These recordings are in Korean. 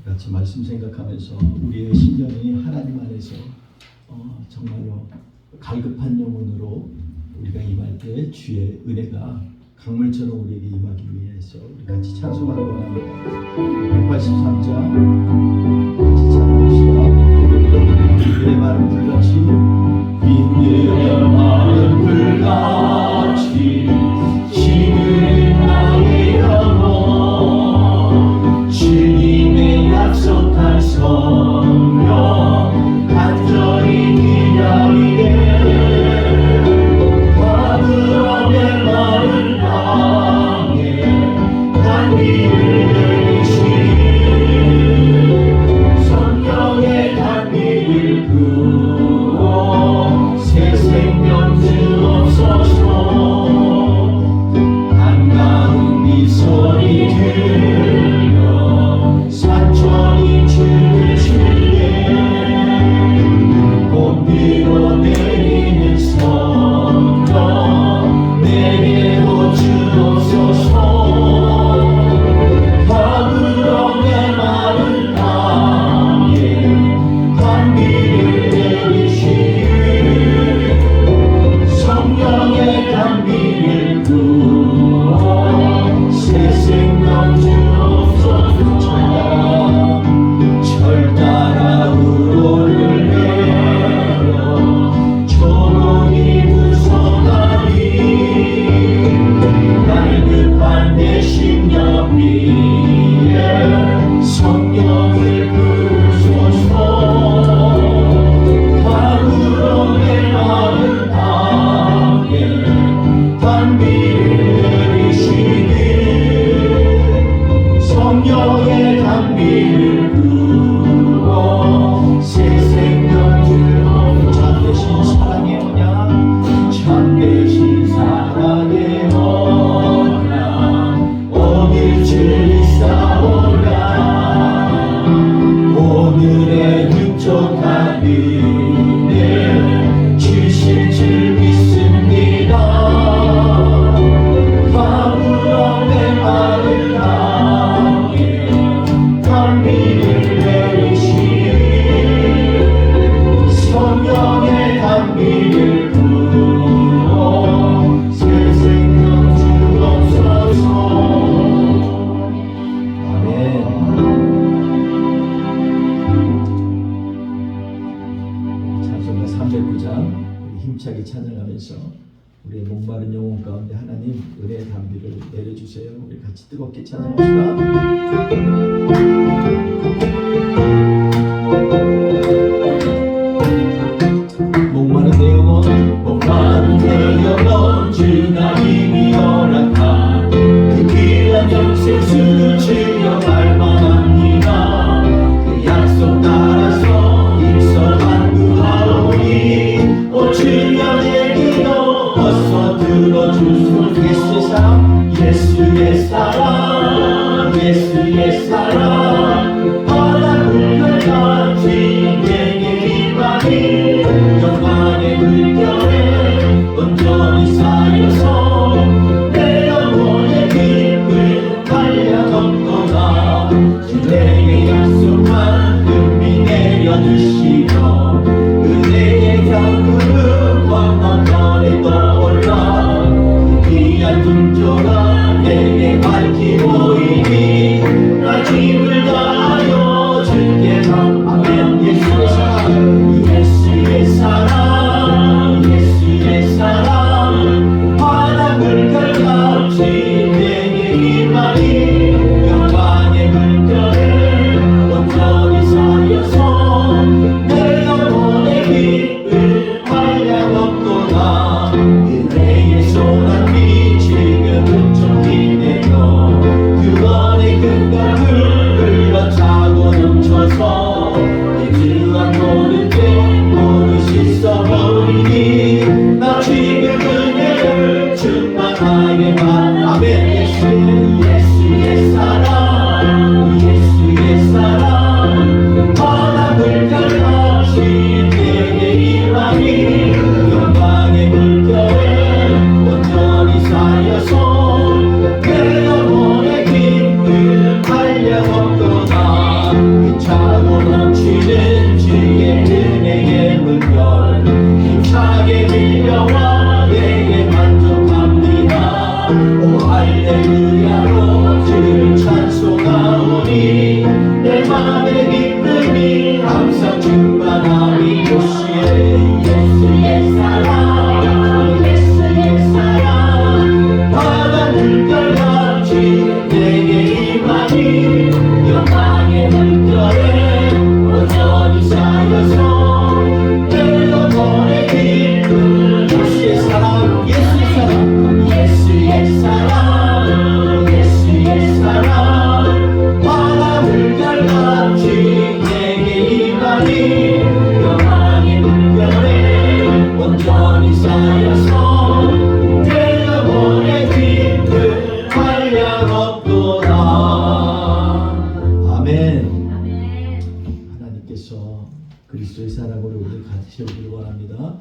같이 말씀 생각하면서 우리의 심령이 하나님 안에서 정말로 갈급한 영혼으로 우리가 임할 때 주의 은혜가 강물처럼 우리에게 임하기 위해서 우리 같이 찬송하기 원합니다. 183장 같이 찬송합시다. 위의 마른 불같이 위의 마른 불같이 지는 나의 영혼 주님의 약속한 성령 간절히 기다리게 바브람의 마른 땅에 단비를 내리시니 성령의 단비를 부어 새 생명 주옵소서. 반가운 이 소리 들려 산천이 주를 주게 봄비로 내리는 성령 내게로 주옵소서. 바브람의 마른 땅에 단비를 내리시니 성령의 단비를 부어 새 생명 주옵소서. 철 따라 우로를 내려 조목이 부서가니 갈급한 내 심령 위에 성령을 부으소서. 바브람의 마른 땅에 단비를 내리시니 성령의 단비를 부어 새 생명 주옵소서. 참되신 사랑의 언약 참되신 사랑의 언약 오늘 주를 쌓아오라. 오늘의 흡족한 은혜 주실 줄 믿습니다. 바브람의 마른 땅에 단비를 내리시니 성령의 단비를 부어 새 생명 주옵소서. 아멘. 찬송가 309장 힘차게 찬양하면서 우리의 목마른 영혼 가운데 하나님 은혜의 단비를 내려주세요. 우리 같이 뜨겁게 찬양합시다. 목마른 내 영혼 목마른 내 영혼 주가 이미 허락한 그 귀한 영생수를 즐겨갈 만합니다. 그 약속 따라서 입선 안구하오니 오 주님의 기도 어서 들어주소서. 예수의 사랑 예수의 사랑 예수의 사랑 바다 물결같이 내게 임하니 영광의 물결에 온전히 쌓여서 내 영혼의 깊을 달려 걷거나 주 내게 약속한 은비 내려주시며 은혜의 강물은 건너편에 떠올라 그 귀한 둥조가 내게 밝히 보이니 나 힘을 다하여 주께 아멘. 예수의 사랑 예수의 사랑 예수의 사랑 바다 물결같이 내게 임하니 영광의 물결에 온전히 쌓여서 내 영혼 그리스도의 사랑으로 우리 같이 오기를 원합니다.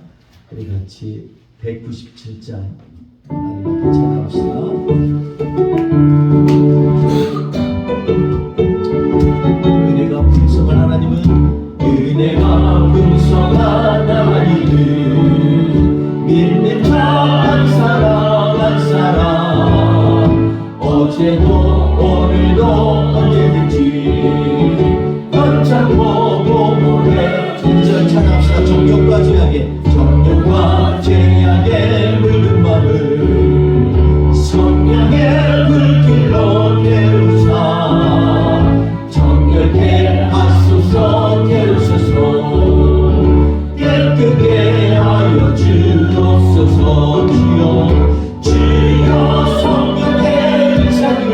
우리 같이 197장 하나님 앞에 찬양합시다. 은혜가 풍성한 하나님은 은혜가 풍성한 하나님은 믿는 한 사람 한 사람 어제도 오늘도 언제든지 깜짝 보고해 진절 찬양합시다. 정욕과 죄악에 정욕과 죄악에 물든 마음을 성령의 불길로 태우사 정결케 하소서 태우소서 깨끗게 하여 주옵소서 주여 주여 성령의 은사를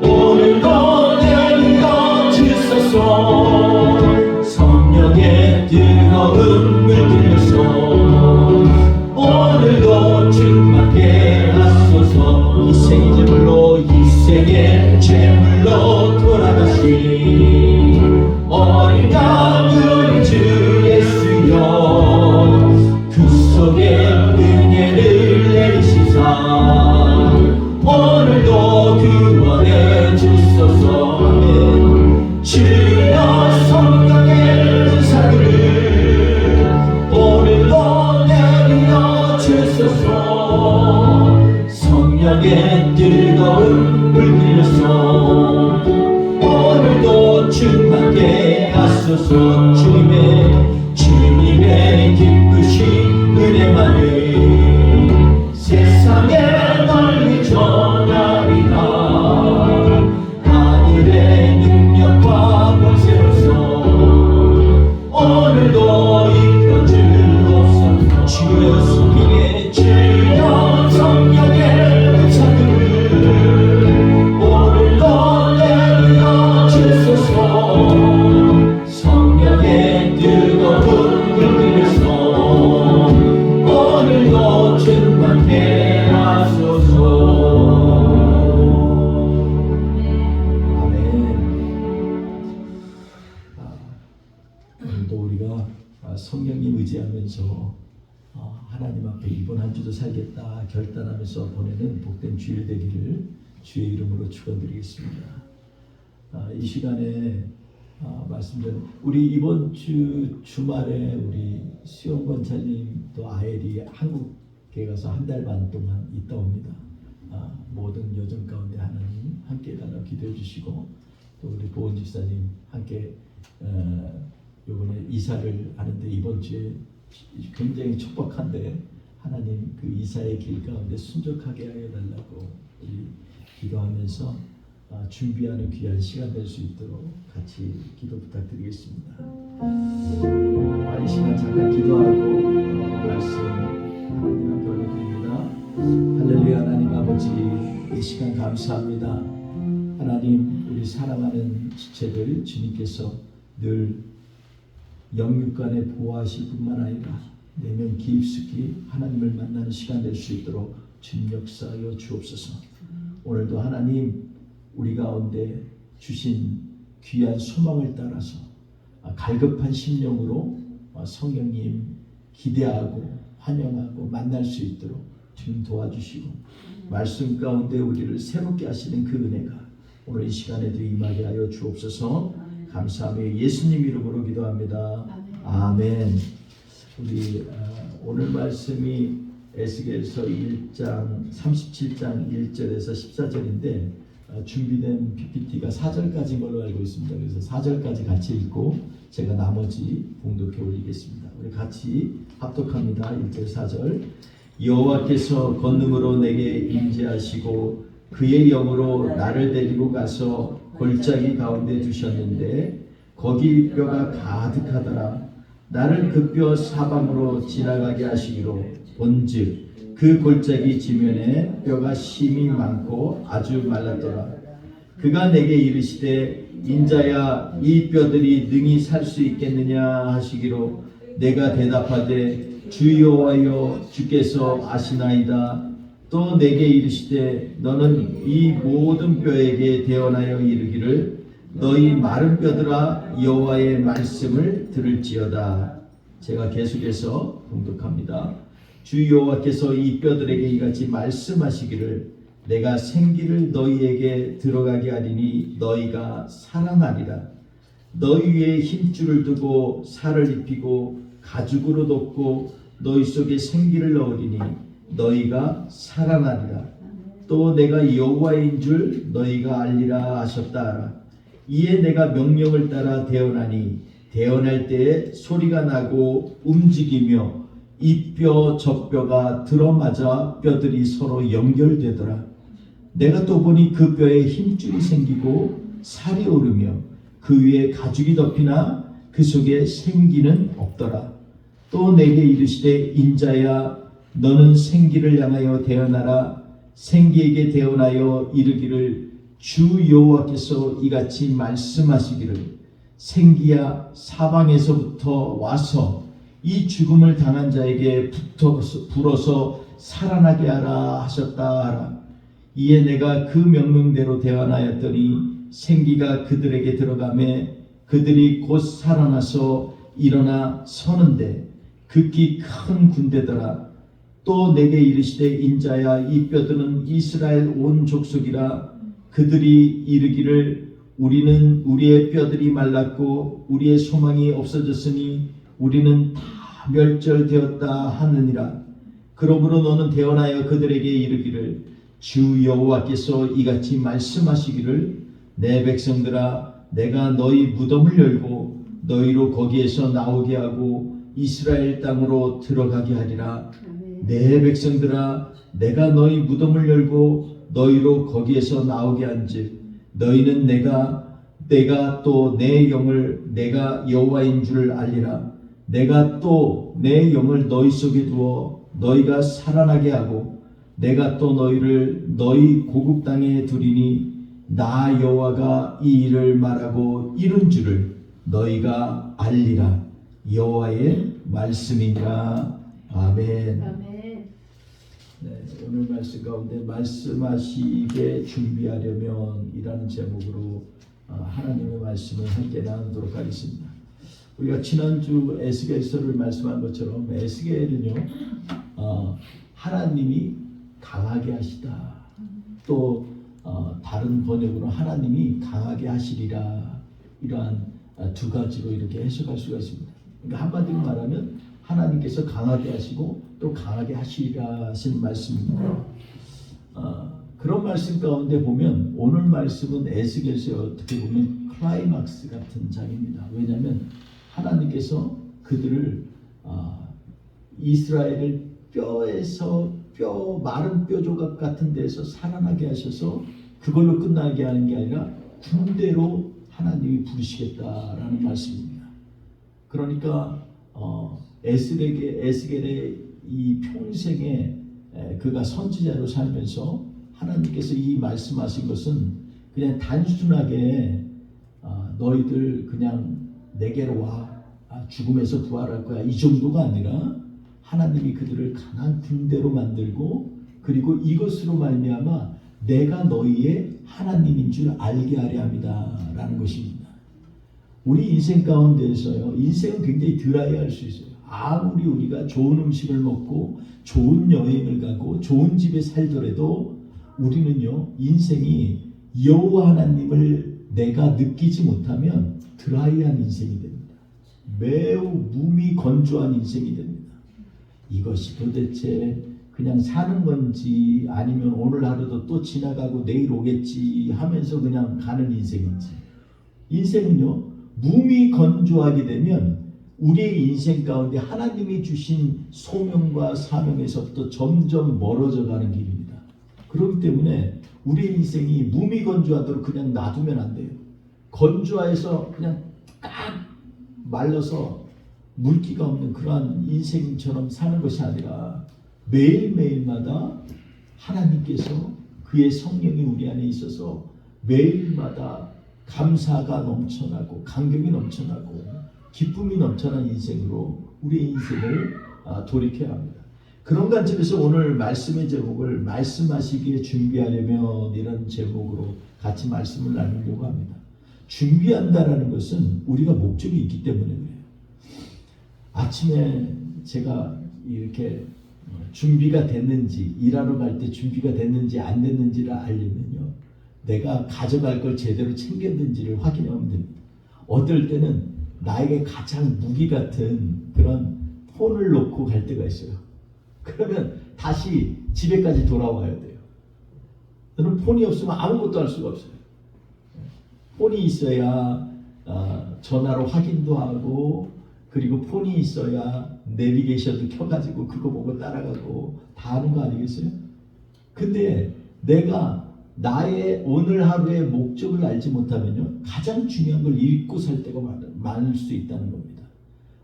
오늘도 내려 주소서 성령의 뜨거운 물들여서 오늘도 충만케 하소서 이생의 제물로 이생의 제물로 돌아가신 어린 양 우리 주 예수여 그 속에 은혜를 내리시사 오늘도 구원해 주소서 아멘. 주여 성령의 은사를 오늘도 내려 주소서 성령의 뜨거운 불길로서 오늘도 충만케 하소서 주님의 기쁘신 은혜만을 세상에 널리 전하리라 하늘의 능력과 권세로서 오늘도 이끌어 주옵소서 주여 성령의 주여 성령의 은사들을 오늘도 내려 주소서 성령의 뜨거운 불길에서 오늘도 충만케 하소서. 오늘도 우리가 성령님 의지하면서 하나님 앞에 이번 한 주도 살겠다 결단하면서 보내는 복된 주일 되기를 주의 이름으로 축원드리겠습니다. 이 시간에 말씀드린 우리 이번 주 주말에 우리 수영 권사님 또 아엘이 한국에 가서 한 달 반 동안 있다 옵니다. 모든 여정 가운데 하나님 함께 달라 기도해 주시고 또 우리 보은 집사님 함께 이번에 이사를 하는데 이번 주에 굉장히 촉박한데 하나님 그 이사의 길 가운데 순적하게 하여 달라고 우리 기도하면서 준비하는 귀한 시간 될 수 있도록 같이 기도 부탁드리겠습니다. 이 시간 잠깐 기도하고 말씀 하나님 앞에 올려드립니다. 할렐루야. 하나님 아버지 이 시간 감사합니다. 하나님 우리 사랑하는 지체들 주님께서 늘 영육간에 보호하실 뿐만 아니라 내면 깊숙이 하나님을 만나는 시간 될 수 있도록 주님 역사하여 주옵소서. 오늘도 하나님 우리 가운데 주신 귀한 소망을 따라서 갈급한 심령으로 성령님 기대하고 환영하고 만날 수 있도록 주님 도와주시고 말씀 가운데 우리를 새롭게 하시는 그 은혜가 오늘 이 시간에도 임하게 하여 주옵소서. 감사하며 예수님 이름으로 기도합니다. 아멘. 우리 오늘 말씀이 에스겔서 1장 37장 1절에서 14절인데 준비된 PPT가 4절까지인 걸로 알고 있습니다. 그래서 4절까지 같이 읽고 제가 나머지 봉독해 올리겠습니다. 우리 같이 합독합니다. 1절 4절 여호와께서 권능으로 내게 임재하시고 그의 영으로 나를 데리고 가서 골짜기 가운데 두셨는데 거기 뼈가 가득하더라. 나를 그 뼈 사방으로 지나가게 하시기로 본즉 그 골짜기 지면에 뼈가 심이 많고 아주 말랐더라. 그가 내게 이르시되 인자야 이 뼈들이 능히 살 수 있겠느냐 하시기로 내가 대답하되 주 여호와여 주께서 아시나이다. 또 내게 이르시되 너는 이 모든 뼈에게 대언하여 이르기를 너희 마른 뼈들아 여호와의 말씀을 들을지어다. 제가 계속해서 봉독합니다. 주 여호와께서 이 뼈들에게 이같이 말씀하시기를 내가 생기를 너희에게 들어가게 하리니 너희가 살아나리라. 너희 위에 힘줄을 두고 살을 입히고 가죽으로 덮고 너희 속에 생기를 넣으리니 너희가 살아나리라. 또 내가 여호와인 줄 너희가 알리라 하셨다. 이에 내가 명령을 따라 대언하니 대언할 때에 소리가 나고 움직이며 이 뼈 저 뼈가 들어맞아 뼈들이 서로 연결되더라. 내가 또 보니 그 뼈에 힘줄이 생기고 살이 오르며 그 위에 가죽이 덮이나 그 속에 생기는 없더라. 또 내게 이르시되 인자야 너는 생기를 향하여 대언하라. 생기에게 대언하여 이르기를 주 여호와께서 이같이 말씀하시기를 생기야 사방에서부터 와서 이 죽음을 당한 자에게 불어서 살아나게 하라 하셨다 하라. 이에 내가 그 명령대로 대언하였더니 생기가 그들에게 들어가매 그들이 곧 살아나서 일어나 서는데 극히 큰 군대더라. 또 내게 이르시되 인자야 이 뼈들은 이스라엘 온 족속이라. 그들이 이르기를 우리는 우리의 뼈들이 말랐고 우리의 소망이 없어졌으니 우리는 다 멸절되었다 하느니라. 그러므로 너는 대언하여 그들에게 이르기를 주 여호와께서 이같이 말씀하시기를 내 백성들아 내가 너희 무덤을 열고 너희로 거기에서 나오게 하고 이스라엘 땅으로 들어가게 하리라. 내 백성들아 내가 너희 무덤을 열고 너희로 거기에서 나오게 한즉 너희는 내가 또 내 영을 내가 여호와인 줄 알리라. 내가 또 내 영을 너희 속에 두어 너희가 살아나게 하고 내가 또 너희를 너희 고국 땅에 두리니 나 여호와가 이 일을 말하고 이룬 줄을 너희가 알리라. 여호와의 말씀이니라. 아멘. 네, 오늘 말씀 가운데 말씀하시게 준비하려면 이라는 제목으로 하나님의 말씀을 함께 나누도록 하겠습니다. 우리가 지난주 에스겔서를 말씀한 것처럼 에스겔은요 하나님이 강하게 하시다. 또 다른 번역으로 하나님이 강하게 하시리라. 이러한 두 가지로 이렇게 해석할 수가 있습니다. 그러니까 한마디로 말하면 하나님께서 강하게 하시고 또 강하게 하시리라 하시는 말씀입니다. 그런 말씀 가운데 보면 오늘 말씀은 에스겔서의 어떻게 보면 클라이막스 같은 장입니다. 왜냐하면 하나님께서 그들을 이스라엘을 뼈에서 마른 뼈 조각 같은 데서 살아나게 하셔서 그걸로 끝나게 하는 게 아니라 군대로 하나님이 부르시겠다라는 말씀입니다. 그러니까 에스겔의 이 평생에 그가 선지자로 살면서 하나님께서 이 말씀하신 것은 그냥 단순하게 너희들 그냥 내게로 와 죽음에서 부활할 거야 이 정도가 아니라 하나님이 그들을 강한 군대로 만들고 그리고 이것으로 말미암아 내가 너희의 하나님인 줄 알게 하려 합니다 라는 것입니다. 우리 인생 가운데에서요 인생은 굉장히 드라이할 수 있어요. 아무리 우리가 좋은 음식을 먹고 좋은 여행을 가고 좋은 집에 살더라도 우리는요 인생이 여호와 하나님을 내가 느끼지 못하면 드라이한 인생이 됩니다. 매우 몸이 건조한 인생이 됩니다. 이것이 도대체 그냥 사는 건지 아니면 오늘 하루도 또 지나가고 내일 오겠지 하면서 그냥 가는 인생인지. 인생은요 몸이 건조하게 되면 우리의 인생 가운데 하나님이 주신 소명과 사명에서부터 점점 멀어져 가는 길입니다. 그렇기 때문에 우리의 인생이 몸이 건조하도록 그냥 놔두면 안 돼요. 건조해서 그냥 딱 말라서 물기가 없는 그러한 인생처럼 사는 것이 아니라 매일매일마다 하나님께서 그의 성령이 우리 안에 있어서 매일마다 감사가 넘쳐나고 감격이 넘쳐나고 기쁨이 넘쳐난 인생으로 우리의 인생을 돌이켜야 합니다. 그런 관점에서 오늘 말씀의 제목을 말씀하시기에 준비하려면 이런 제목으로 같이 말씀을 나누려고 합니다. 준비한다라는 것은 우리가 목적이 있기 때문에 그래요. 아침에 제가 이렇게 준비가 됐는지, 일하러 갈 때 준비가 됐는지 안 됐는지를 알려면요, 내가 가져갈 걸 제대로 챙겼는지를 확인하면 됩니다. 어떨 때는 나에게 가장 무기 같은 그런 폰을 놓고 갈 때가 있어요. 그러면 다시 집에까지 돌아와야 돼요. 저는 폰이 없으면 아무것도 할 수가 없어요. 폰이 있어야 전화로 확인도 하고, 그리고 폰이 있어야 내비게이션도 켜가지고 그거 보고 따라가고 다 하는 거 아니겠어요? 근데 내가 나의 오늘 하루의 목적을 알지 못하면요, 가장 중요한 걸 잃고 살 때가 많을 수 있다는 겁니다.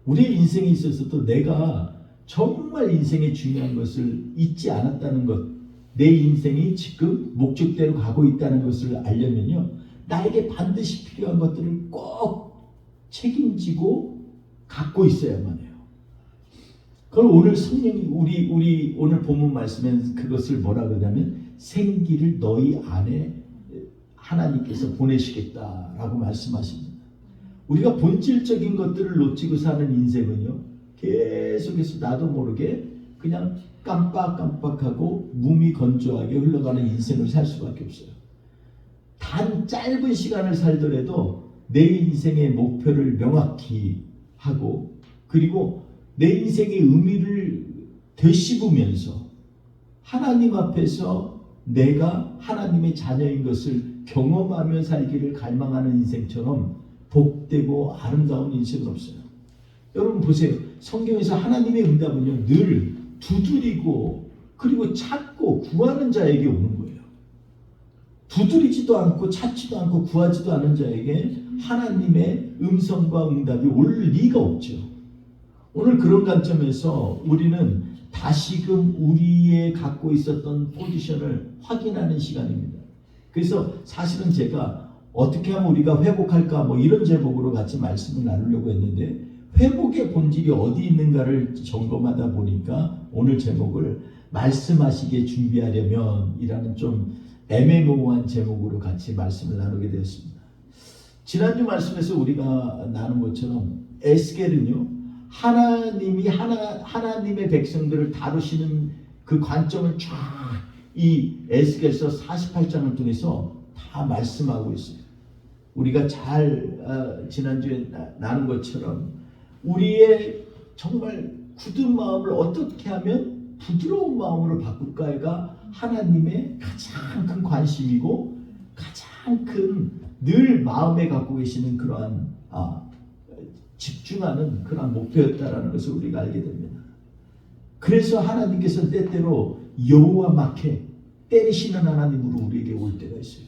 우리 인생에 있어서도 내가 정말 인생의 중요한 것을 잊지 않았다는 것, 내 인생이 지금 목적대로 가고 있다는 것을 알려면요, 나에게 반드시 필요한 것들을 꼭 책임지고 갖고 있어야만 해요. 그걸 오늘 성령이 우리 오늘 본문 말씀엔 그것을 뭐라 그러냐면 생기를 너희 안에 하나님께서 보내시겠다라고 말씀하십니다. 우리가 본질적인 것들을 놓치고 사는 인생은요, 계속해서 나도 모르게 그냥 깜빡깜빡하고 몸이 건조하게 흘러가는 인생을 살 수밖에 없어요. 단 짧은 시간을 살더라도 내 인생의 목표를 명확히 하고, 그리고 내 인생의 의미를 되씹으면서 하나님 앞에서 내가 하나님의 자녀인 것을 경험하며 살기를 갈망하는 인생처럼 복되고 아름다운 인생은 없어요. 여러분 보세요. 성경에서 하나님의 응답은요, 늘 두드리고 그리고 찾고 구하는 자에게 오는 거예요. 두드리지도 않고 찾지도 않고 구하지도 않은 자에게 하나님의 음성과 응답이 올 리가 없죠. 오늘 그런 관점에서 우리는 다시금 우리의 갖고 있었던 포지션을 확인하는 시간입니다. 그래서 사실은 제가 어떻게 하면 우리가 회복할까 뭐 이런 제목으로 같이 말씀을 나누려고 했는데, 회복의 본질이 어디 있는가를 점검하다 보니까 오늘 제목을 말씀하시게 준비하려면 이라는 좀 애매모호한 제목으로 같이 말씀을 나누게 되었습니다. 지난주 말씀에서 우리가 나눈 것처럼 에스겔은요, 하나님의 백성들을 다루시는 그 관점을 쫙 이 에스겔서 48장을 통해서 다 말씀하고 있어요. 우리가 잘 지난주에 나눈 것처럼 우리의 정말 굳은 마음을 어떻게 하면 부드러운 마음으로 바꿀까가 하나님의 가장 큰 관심이고 가장 큰 늘 마음에 갖고 계시는 그러한 집중하는 그러한 목표였다라는 것을 우리가 알게 됩니다. 그래서 하나님께서 때때로 여호와 막해 때리시는 하나님으로 우리에게 올 때가 있어요.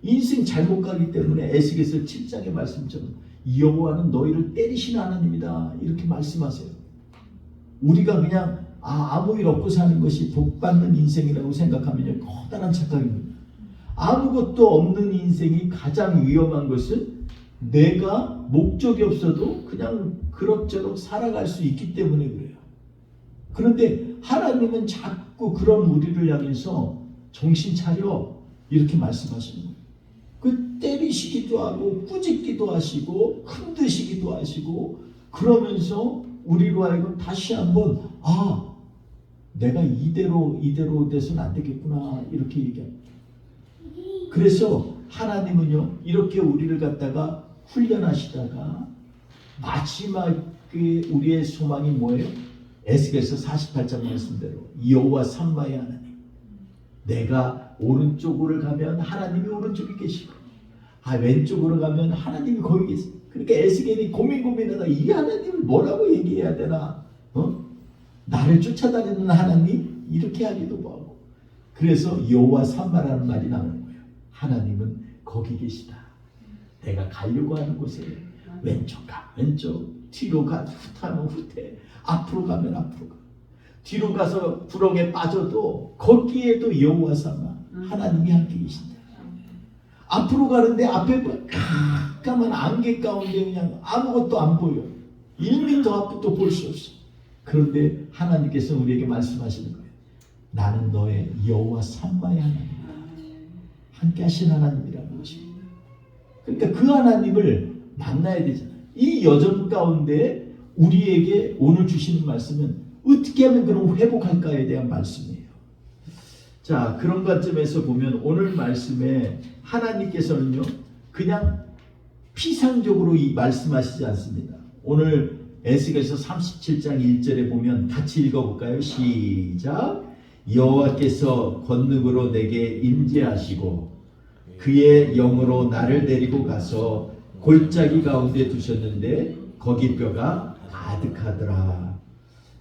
인생 잘못 가기 때문에 에스겔서 7장의 말씀처럼 여호와는 너희를 때리시는 하나님이다 이렇게 말씀하세요. 우리가 그냥 아무 일 없고 사는 것이 복받는 인생이라고 생각하면 커다란 착각입니다. 아무것도 없는 인생이 가장 위험한 것은 내가 목적이 없어도 그냥 그럭저럭 살아갈 수 있기 때문에 그래요. 그런데 하나님은 자꾸 그런 우리를 향해서 정신 차려 이렇게 말씀하시는 거예요. 그 때리시기도 하고 꾸짖기도 하시고 흔드시기도 하시고 그러면서 우리로 하여금 다시 한번 내가 이대로 돼서는 안 되겠구나 이렇게 얘기합니다. 그래서 하나님은요, 이렇게 우리를 갖다가 훈련하시다가 마지막에 우리의 소망이 뭐예요? 에스겔서 48장 말씀대로 여호와 삼마의 하나님, 내가 오른쪽으로 가면 하나님이 오른쪽에 계시고 왼쪽으로 가면 하나님이 거기 계세요. 그러니까 에스겔이 고민하다 이 하나님을 뭐라고 얘기해야 되나? 나를 쫓아다니는 하나님? 이렇게 하기도 하고. 그래서 여호와 삼마라는 말이 나오는 거예요. 하나님은 거기 계시다. 내가 가려고 하는 곳에 왼쪽 가 왼쪽, 뒤로 가 후퇴하면 후퇴, 앞으로 가면 앞으로 가. 뒤로 가서 구렁에 빠져도 거기에도 여호와 삼아 하나님이 함께 계신다. 앞으로 가는데 앞에 깜깜한 안개 가운데 그냥 아무것도 안 보여. 1m 앞도 볼 수 없어. 그런데 하나님께서 우리에게 말씀하시는 거예요. 나는 너의 여호와 삼마의 하나님이다. 함께 하신 하나님이라는 것입니다. 그러니까 그 하나님을 만나야 되잖아요. 이 여정 가운데 우리에게 오늘 주시는 말씀은 어떻게 하면 그럼 회복할까에 대한 말씀이에요. 자, 그런 관점에서 보면 오늘 말씀에 하나님께서는요 그냥 피상적으로 이 말씀하시지 않습니다. 오늘 에스겔서 37장 1절에 보면 같이 읽어볼까요? 시작. 여호와께서 권능으로 내게 임재하시고 그의 영으로 나를 데리고 가서 골짜기 가운데 두셨는데 거기 뼈가 가득하더라.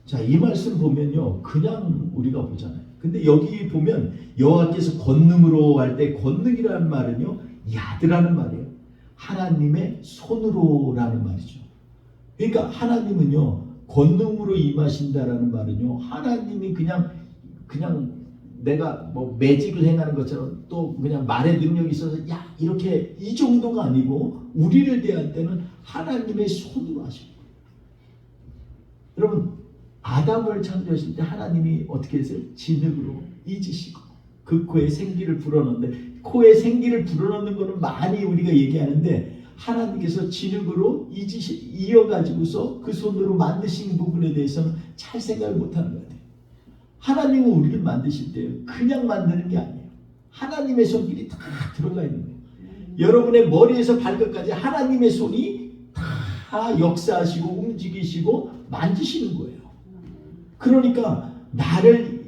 자, 이 말씀 보면요 그냥 우리가 보잖아요. 근데 여기 보면 여호와께서 권능으로 할 때 권능이라는 말은요 야드라는 말이에요. 하나님의 손으로라는 말이죠. 그러니까 하나님은요 권능으로 임하신다라는 말은요 하나님이 그냥 내가 뭐 매직을 행하는 것처럼 또 그냥 말의 능력이 있어서 야 이렇게 이 정도가 아니고 우리를 대할 때는 하나님의 손으로 하시고, 여러분 아담을 창조하실 때 하나님이 어떻게 했어요? 진흙으로 잊으시고 그 코에 생기를 불어넣는데, 코에 생기를 불어넣는 거는 많이 우리가 얘기하는데 하나님께서 진흙으로 이어가지고서 그 손으로 만드신 부분에 대해서는 잘 생각을 못하는 것 같아요. 하나님은 우리를 만드실 때 그냥 만드는 게 아니에요. 하나님의 손길이 다 들어가 있는 거예요. 여러분의 머리에서 발끝까지 하나님의 손이 다 역사하시고 움직이시고 만지시는 거예요. 그러니까 나를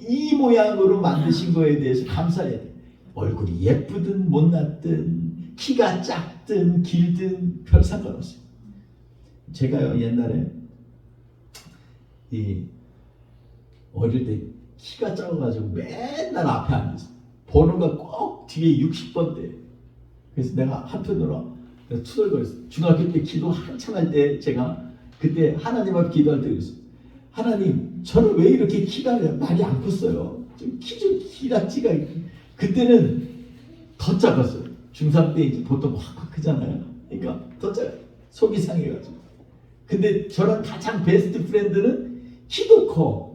이 모양으로 만드신 거에 대해서 감사해야 돼요. 얼굴이 예쁘든 못났든 키가 작든 길든 별 상관없어요. 제가요 옛날에 어릴 때 키가 작아가지고 맨날 앞에 앉았어요. 번호가 꼭 뒤에 60번대. 그래서 내가 한편으로 투덜거렸어요. 중학교 때 기도 한참 할 때 제가 그때 하나님 앞에 기도할 때 그랬어요. 하나님, 저는 왜 이렇게 키가 많이 안 컸어요? 키락지가 그때는 더 작았어요. 중3 때 이제 보통 확 크잖아요. 그러니까 더 작아요. 속이 상해가지고. 근데 저랑 가장 베스트 프렌드는 키도 커.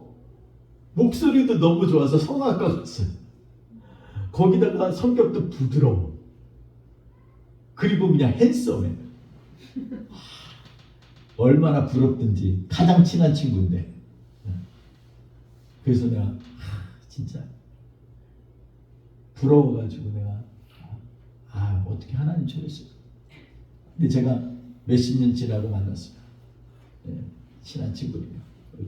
목소리도 너무 좋아서 성악가 같았어요. 거기다가 성격도 부드러워. 그리고 그냥 핸섬해. 얼마나 부럽든지. 가장 친한 친구인데. 그래서 내가 진짜 부러워가지고 내가 어떻게 하나님 저랬을까. 근데 제가 몇십 년 지나고 만났어요. 친한 친구예요.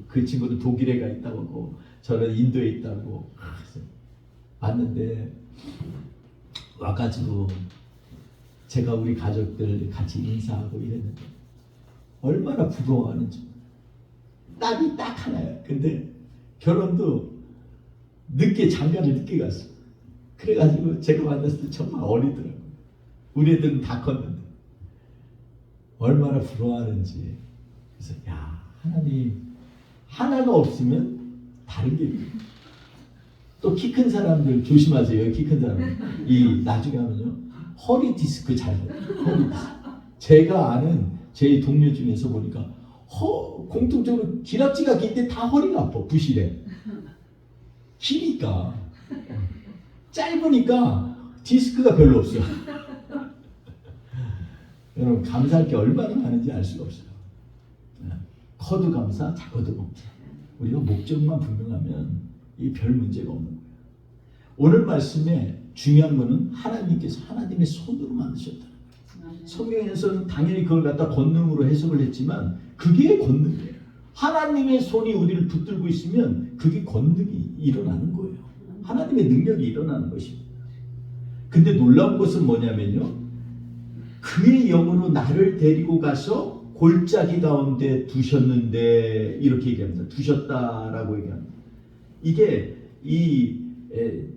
그 친구도 독일에 가 있다고 하고 저는 인도에 있다고 왔는데 와가지고 제가 우리 가족들 같이 인사하고 이랬는데 얼마나 부러워하는지. 딸이 딱 하나야. 근데 결혼도 장가를 늦게 갔어. 그래가지고 제가 만났을 때 정말 어리더라고요. 우리 애들은 다 컸는데 얼마나 부러워하는지. 그래서 야 하나님 하나가 없으면 다른 게 있어요. 또 키 큰 사람들 조심하세요. 키 큰 사람 이 나중에 하면요 허리 디스크 잘 돼요. 허리 디스크. 제가 아는 제 동료 중에서 보니까 공통적으로 기락지가 긴데 다 허리가 아파. 부실해. 기니까 짧으니까 디스크가 별로 없어요. 여러분 감사할 게 얼마나 많은지 알 수가 없어요. 커도 감사, 작아도 감사. 우리가 목적만 분명하면 이 별 문제가 없는 거예요. 오늘 말씀에 중요한 거는 하나님께서 하나님의 손으로 만드셨다는 거예요. 성경에서는 당연히 그걸 갖다 권능으로 해석을 했지만 그게 권능이에요. 하나님의 손이 우리를 붙들고 있으면 그게 권능이 일어나는 거예요. 하나님의 능력이 일어나는 것입니다. 근데 놀라운 것은 뭐냐면요. 그의 영으로 나를 데리고 가서 골짜기 가운데 두셨는데 이렇게 얘기합니다. 두셨다라고 얘기합니다. 이게 이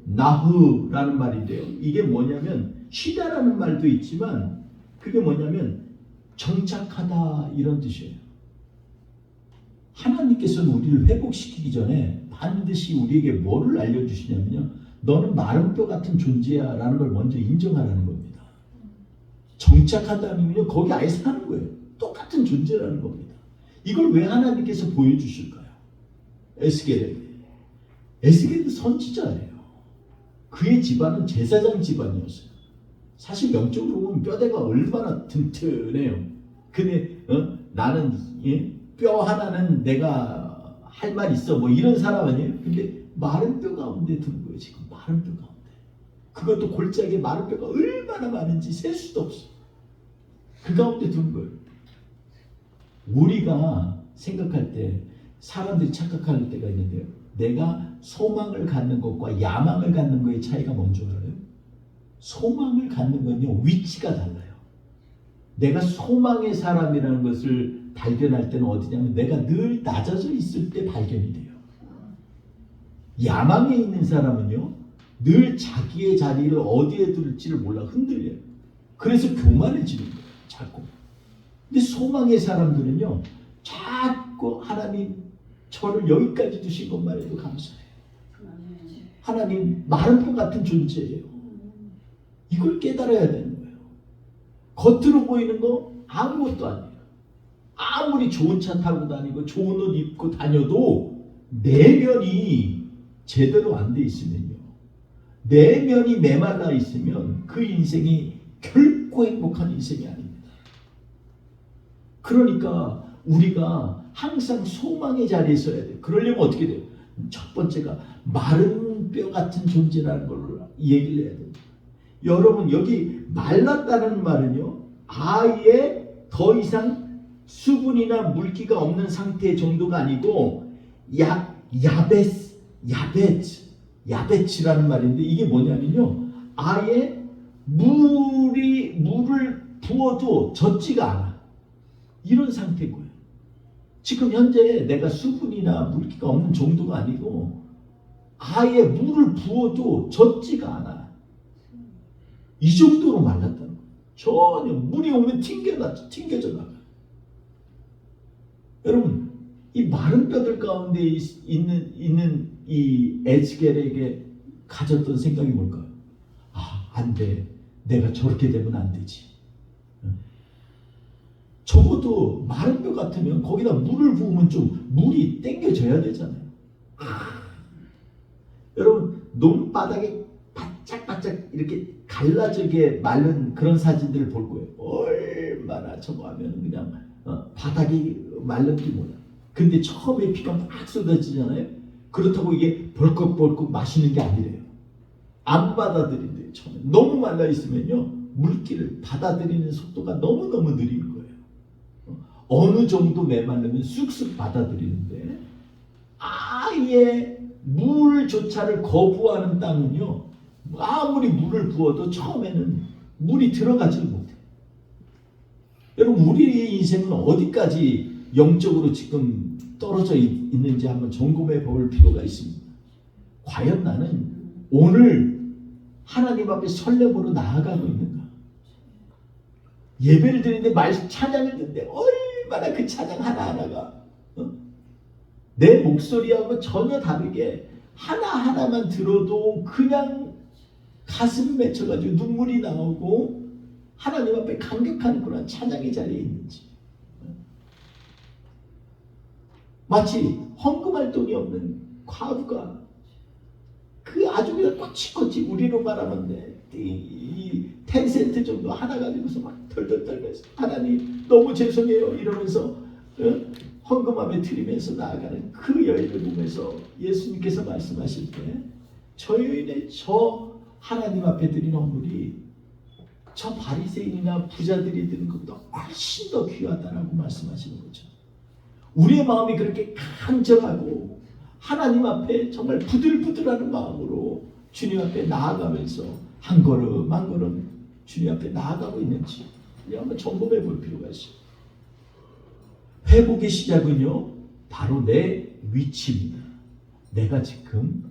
나흐라는 말인데요. 이게 뭐냐면 쉬다라는 말도 있지만 그게 뭐냐면 정착하다 이런 뜻이에요. 하나님께서는 우리를 회복시키기 전에 반드시 우리에게 뭐를 알려주시냐면요. 너는 마른 뼈 같은 존재야 라는 걸 먼저 인정하라는 겁니다. 정착하다는 건 거기 아예 사는 거예요. 똑같은 존재라는 겁니다. 이걸 왜 하나님께서 보여주실까요? 에스겔은 선지자예요. 그의 집안은 제사장 집안이었어요. 사실 영적으로 보면 뼈대가 얼마나 튼튼해요. 근데 나는 뼈 하나는 내가 할 말 있어 뭐 이런 사람 아니에요? 근데 마른 뼈 가운데 드는 거예요. 지금 마른 뼈 가운데. 그것도 골짜기에 마른 뼈가 얼마나 많은지 셀 수도 없어. 그 가운데 드는 거예요. 우리가 생각할 때 사람들이 착각할 때가 있는데요. 내가 소망을 갖는 것과 야망을 갖는 것의 차이가 뭔지 알아요? 소망을 갖는 건요, 위치가 달라요. 내가 소망의 사람이라는 것을 발견할 때는 어디냐면 내가 늘 낮아져 있을 때 발견이 돼요. 야망에 있는 사람은요, 늘 자기의 자리를 어디에 둘지를 몰라 흔들려요. 그래서 교만해지는 거예요. 자꾸. 근데 소망의 사람들은요, 자꾸 하나님 저를 여기까지 두신 것만 해도 감사해요. 하나님 마른 뼈 같은 존재예요. 이걸 깨달아야 되는 거예요. 겉으로 보이는 거 아무것도 아니에요. 아무리 좋은 차 타고 다니고 좋은 옷 입고 다녀도 내면이 제대로 안 돼 있으면요, 내면이 메말라 있으면 그 인생이 결코 행복한 인생이 아닙니다. 그러니까 우리가 항상 소망의 자리에 서야 돼요. 그러려면 어떻게 돼요? 첫 번째가 마른 뼈 같은 존재라는 걸 얘기를 해야 됩니다. 여러분, 여기 말랐다는 말은요, 아예 더 이상 수분이나 물기가 없는 상태의 정도가 아니고 야베츠라는 말인데, 이게 뭐냐면요, 아예 물을 부어도 젖지가 않아. 이런 상태고요. 지금 현재 내가 수분이나 물기가 없는 정도가 아니고 아예 물을 부어도 젖지가 않아. 이 정도로 말랐다는 거예요. 전혀 물이 오면 튕겨져 나가. 여러분, 이 마른 뼈들 가운데 있는 이 에스겔에게 가졌던 생각이 뭘까요? 아, 안 돼. 내가 저렇게 되면 안 되지. 적어도 마른 뼈 같으면 거기다 물을 부으면 좀 물이 땡겨져야 되잖아요. 여러분, 논바닥에 바짝바짝 이렇게 갈라지게 마른 그런 사진들을 볼 거예요. 얼마나 저거 하면 그냥 바닥이 마른 게 뭐야. 근데 처음에 비가 막 쏟아지잖아요. 그렇다고 이게 벌컥벌컥 마시는 게 아니래요. 안 받아들인대요. 처음에 너무 말라 있으면요, 물기를 받아들이는 속도가 너무너무 느린 거예요. 어느 정도 메마르면 쑥쑥 받아들이는데, 아예 물조차를 거부하는 땅은요, 아무리 물을 부어도 처음에는 물이 들어가지 못해요. 여러분, 우리의 인생은 어디까지 영적으로 지금 떨어져 있는지 한번 점검해 볼 필요가 있습니다. 과연 나는 오늘 하나님 앞에 설렘으로 나아가고 있는가? 예배를 드리는데 찬양을 듣는데 얼마나 그 찬양 하나하나가 내 목소리하고 전혀 다르게 하나하나만 들어도 그냥 가슴 맺혀가지고 눈물이 나오고 하나님 앞에 감격하는 그런 찬양의 자리에 있는지, 마치 헌금할 돈이 없는 과부가 그 아주 그냥 꼬치꼬치, 우리로 말하면 이 10센트 정도 하나 가지고서 막 덜덜 떨면서 하나님 너무 죄송해요 이러면서 헌금함에 드리면서 나아가는 그 여인을 보면서 예수님께서 말씀하실 때 저 여인의 저 하나님 앞에 드린 헌물이 저 바리새인이나 부자들이 드는 것보다 훨씬 더 귀하다라고 말씀하시는 거죠. 우리의 마음이 그렇게 간절하고 하나님 앞에 정말 부들부들하는 마음으로 주님 앞에 나아가면서 한 걸음 한 걸음 주님 앞에 나아가고 있는지 한번 점검해 볼 필요가 있어요. 회복의 시작은요, 바로 내 위치입니다. 내가 지금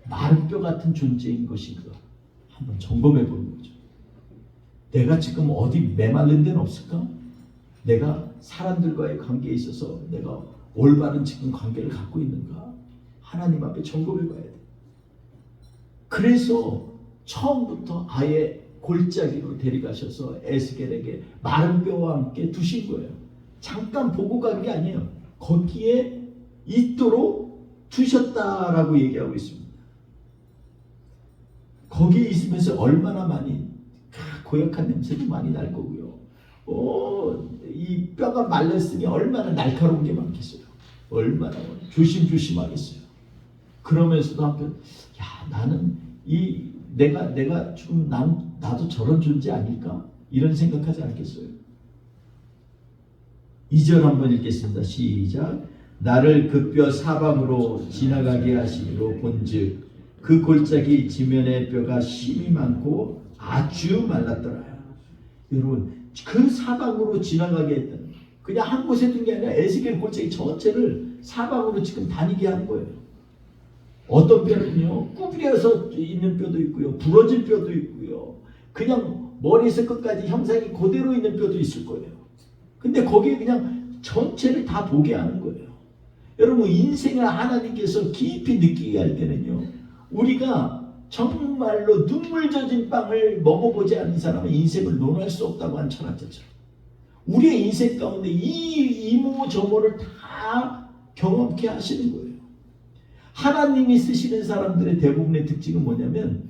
마른 뼈 같은 존재인 것인가 한번 점검해 보는 거죠. 내가 지금 어디 메말른 데는 없을까? 내가 사람들과의 관계에 있어서 내가 올바른 지금 관계를 갖고 있는가? 하나님 앞에 점검해 봐야 돼. 그래서 처음부터 아예 골짜기로 데려가셔서 에스겔에게 마른 뼈와 함께 두신 거예요. 잠깐 보고 간 게 아니에요. 거기에 있도록 두셨다라고 얘기하고 있습니다. 거기에 있으면서 얼마나 많이 고약한 냄새도 많이 날 거고요. 이 뼈가 말랐으니 얼마나 날카로운 게 많겠어요. 얼마나 조심조심하겠어요. 그러면서도 한편, 야, 나는 내가 지금 나도 저런 존재 아닐까? 이런 생각하지 않겠어요? 2절 한번 읽겠습니다. 시작. 나를 그 뼈 사방으로 지나가게 하시기로 본즉 그 골짜기 지면의 뼈가 심이 많고 아주 말랐더라. 여러분, 그 사방으로 지나가게 했다는 거예요. 그냥 한 곳에 둔 게 아니라 에스겔 골짜기 전체를 사방으로 지금 다니게 한 거예요. 어떤 뼈는요, 구부려서 있는 뼈도 있고요, 부러진 뼈도 있고요, 그냥 머리에서 끝까지 형상이 그대로 있는 뼈도 있을 거예요. 근데 거기에 그냥 전체를 다 보게 하는 거예요. 여러분, 인생을 하나님께서 깊이 느끼게 할 때는요, 우리가 정말로 눈물 젖은 빵을 먹어보지 않은 사람은 인생을 논할 수 없다고 한 철학자처럼 우리의 인생 가운데 이 이모저모를 다 경험케 하시는 거예요. 하나님이 쓰시는 사람들의 대부분의 특징은 뭐냐면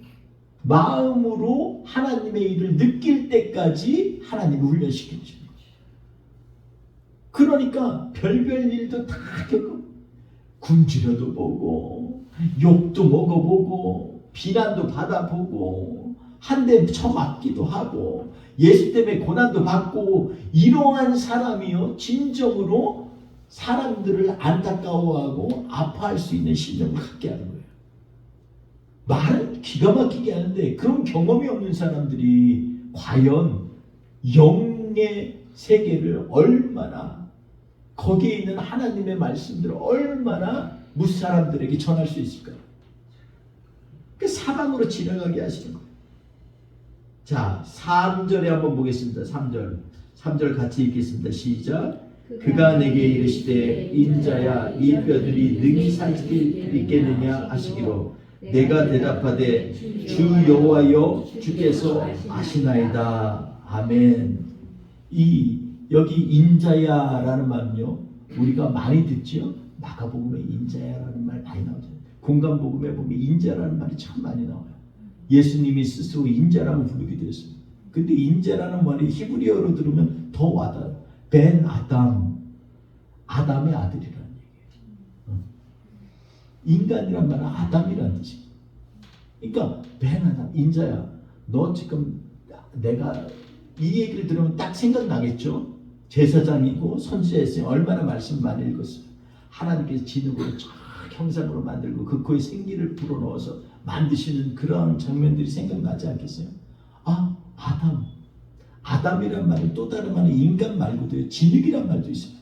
마음으로 하나님의 일을 느낄 때까지 하나님을 훈련시켜 주시는 거예요. 그러니까 별별 일도 다 겪고 굶주려도 보고 욕도 먹어보고 비난도 받아보고 한 대 쳐맞기도 하고 예수 때문에 고난도 받고 이러한 사람이요 진정으로 사람들을 안타까워하고 아파할 수 있는 심령을 갖게 하는 거예요. 말은 기가 막히게 하는데 그런 경험이 없는 사람들이 과연 영의 세계를 얼마나 거기에 있는 하나님의 말씀들을 얼마나 무사람들에게 전할 수 있을까요? 그 사방으로 지나가게 하시는 거예요. 자, 3절에 한번 보겠습니다. 3절 같이 읽겠습니다. 시작. 그가 내게 이르시되 인자야 이 뼈들이 능히 살 수 있겠느냐 하시기로 내가 대답하되 주 여호와여 주께서 아시나이다. 아멘. 여기 인자야라는 말은요 우리가 많이 듣죠. 마가복음에 인자야라는 말 많이 나오죠. 공간복음에 보면 인자라는 말이 참 많이 나와요. 예수님이 스스로 인자라고 부르게 되었습니다. 근데 인자라는 말이 히브리어로 들으면 더 와닿아요. 벤 아담, 아담의 아들이라는 얘기예요. 인간이란 말은 아담이라는 뜻이에요. 그러니까 벤 아담, 인자야, 너 지금 내가 이 얘기를 들으면 딱 생각나겠죠? 제사장이고 선지자였어요. 얼마나 말씀 많이 읽었어요. 하나님께서 진흙으로 형상으로 만들고 그 코에 생기를 불어넣어서 만드시는 그런 장면들이 생각나지 않겠어요? 아, 아담이란 말은 또 다른 말은 인간 말고도 진흙이란 말도 있어요.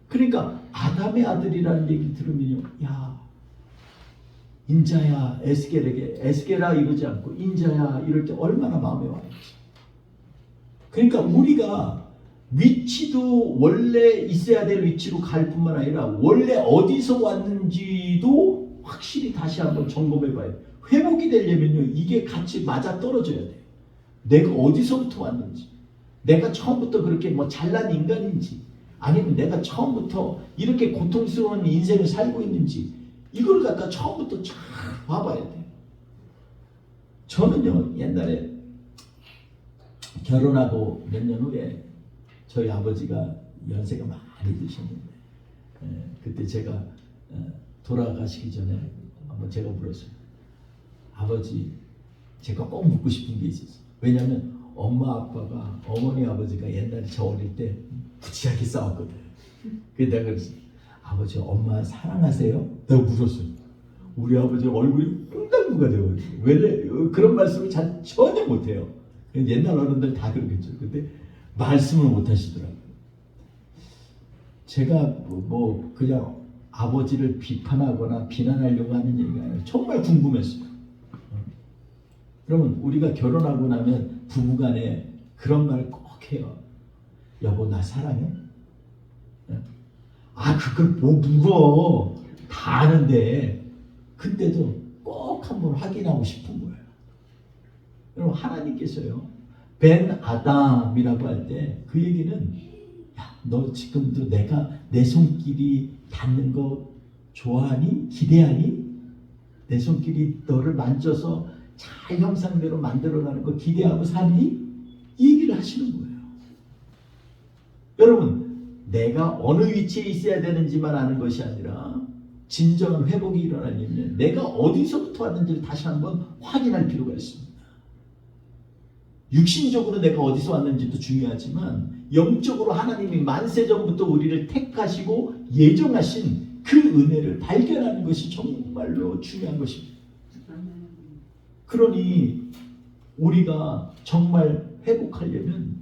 그러니까 아담의 아들이라는 얘기를 들으면요, 야, 인자야 에스겔에게 에스겔아 이러지 않고 인자야 이럴 때 얼마나 마음에 와있지. 그러니까 우리가 위치도 원래 있어야 될 위치로 갈 뿐만 아니라 원래 어디서 왔는지도 확실히 다시 한번 점검해 봐요. 회복이 되려면요 이게 같이 맞아 떨어져야 돼요. 내가 어디서부터 왔는지, 내가 처음부터 그렇게 뭐 잘난 인간인지, 아니면 내가 처음부터 이렇게 고통스러운 인생을 살고 있는지, 이걸 갖다 처음부터 쫙 봐봐야 돼요. 저는요 옛날에 결혼하고 몇 년 후에 저희 아버지가 연세가 많이 드셨는데 그때 제가 돌아가시기 전에 한번 제가 물었어요. 아버지, 제가 꼭 묻고 싶은 게 있었어요. 왜냐하면 엄마 아빠가 어머니 아버지가 옛날에 저 어릴 때 부치하게 싸웠거든. 그래서 내가 그랬어요. 아버지 엄마 사랑하세요? 내가 물었어요. 우리 아버지 얼굴이 홍당무가 되어가지고 왜 그런 말씀을 전혀 못해요. 옛날 어른들 다 그러겠죠. 근데 말씀을 못 하시더라고요. 제가 뭐 그냥 아버지를 비판하거나 비난하려고 하는 얘기가 아니라 정말 궁금했어요. 그러면 우리가 결혼하고 나면 부부간에 그런 말을 꼭 해요. 여보 나 사랑해? 아 그걸 뭐 물어. 다 아는데 근데도 꼭 한번 확인하고 싶은 거예요. 여러분 하나님께서요 벤 아담이라고 할 때 그 얘기는 야, 너 지금도 내가 내 손길이 닿는 거 좋아하니? 기대하니? 내 손길이 너를 만져서 잘 형상대로 만들어가는 거 기대하고 사니? 이 얘기를 하시는 거예요. 여러분, 내가 어느 위치에 있어야 되는지만 아는 것이 아니라 진정한 회복이 일어나려면 내가 어디서부터 왔는지를 다시 한번 확인할 필요가 있습니다. 육신적으로 내가 어디서 왔는지도 중요하지만 영적으로 하나님이 만세전부터 우리를 택하시고 예정하신 그 은혜를 발견하는 것이 정말로 중요한 것입니다. 그러니 우리가 정말 회복하려면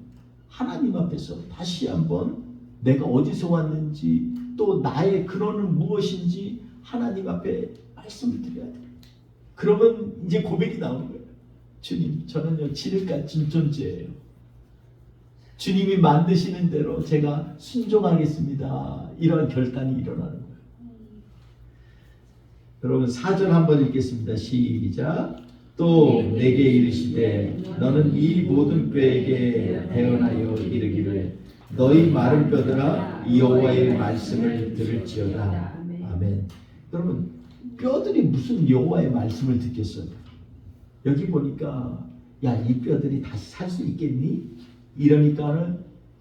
하나님 앞에서 다시 한번 내가 어디서 왔는지 또 나의 근원은 무엇인지 하나님 앞에 말씀을 드려야 돼요. 그러면 이제 고백이 나오는 거예요. 주님, 저는요 지름같은 존재예요. 주님이 만드시는 대로 제가 순종하겠습니다. 이런 결단이 일어나는 거예요. 여러분 4절 한번 읽겠습니다. 시작. 또 내게 이르시되 너는 이 모든 뼈에게 대언하여 이르기를 너희 마른 뼈들아 여호와의 말씀을 들을지어다. 아멘. 여러분 뼈들이 무슨 여호와의 말씀을 듣겠어요? 여기 보니까 야, 이 뼈들이 다시 살 수 있겠니? 이러니까는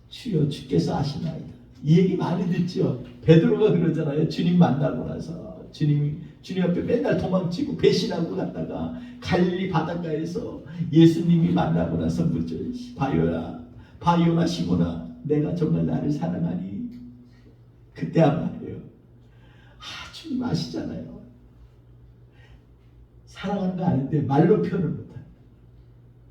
주여 주께서 아시나이다. 이 얘기 많이 듣죠. 베드로가 그러잖아요. 주님 만나고 나서 주님 앞에 맨날 도망치고 배신하고 갔다가 갈릴리 바닷가에서 예수님이 만나고 나서 묻죠. 바요나 시모나 내가 정말 나를 사랑하니? 그때 한 말이에요. 주님 아시잖아요. 사랑하는 거 아는데 말로 표현을 못해요.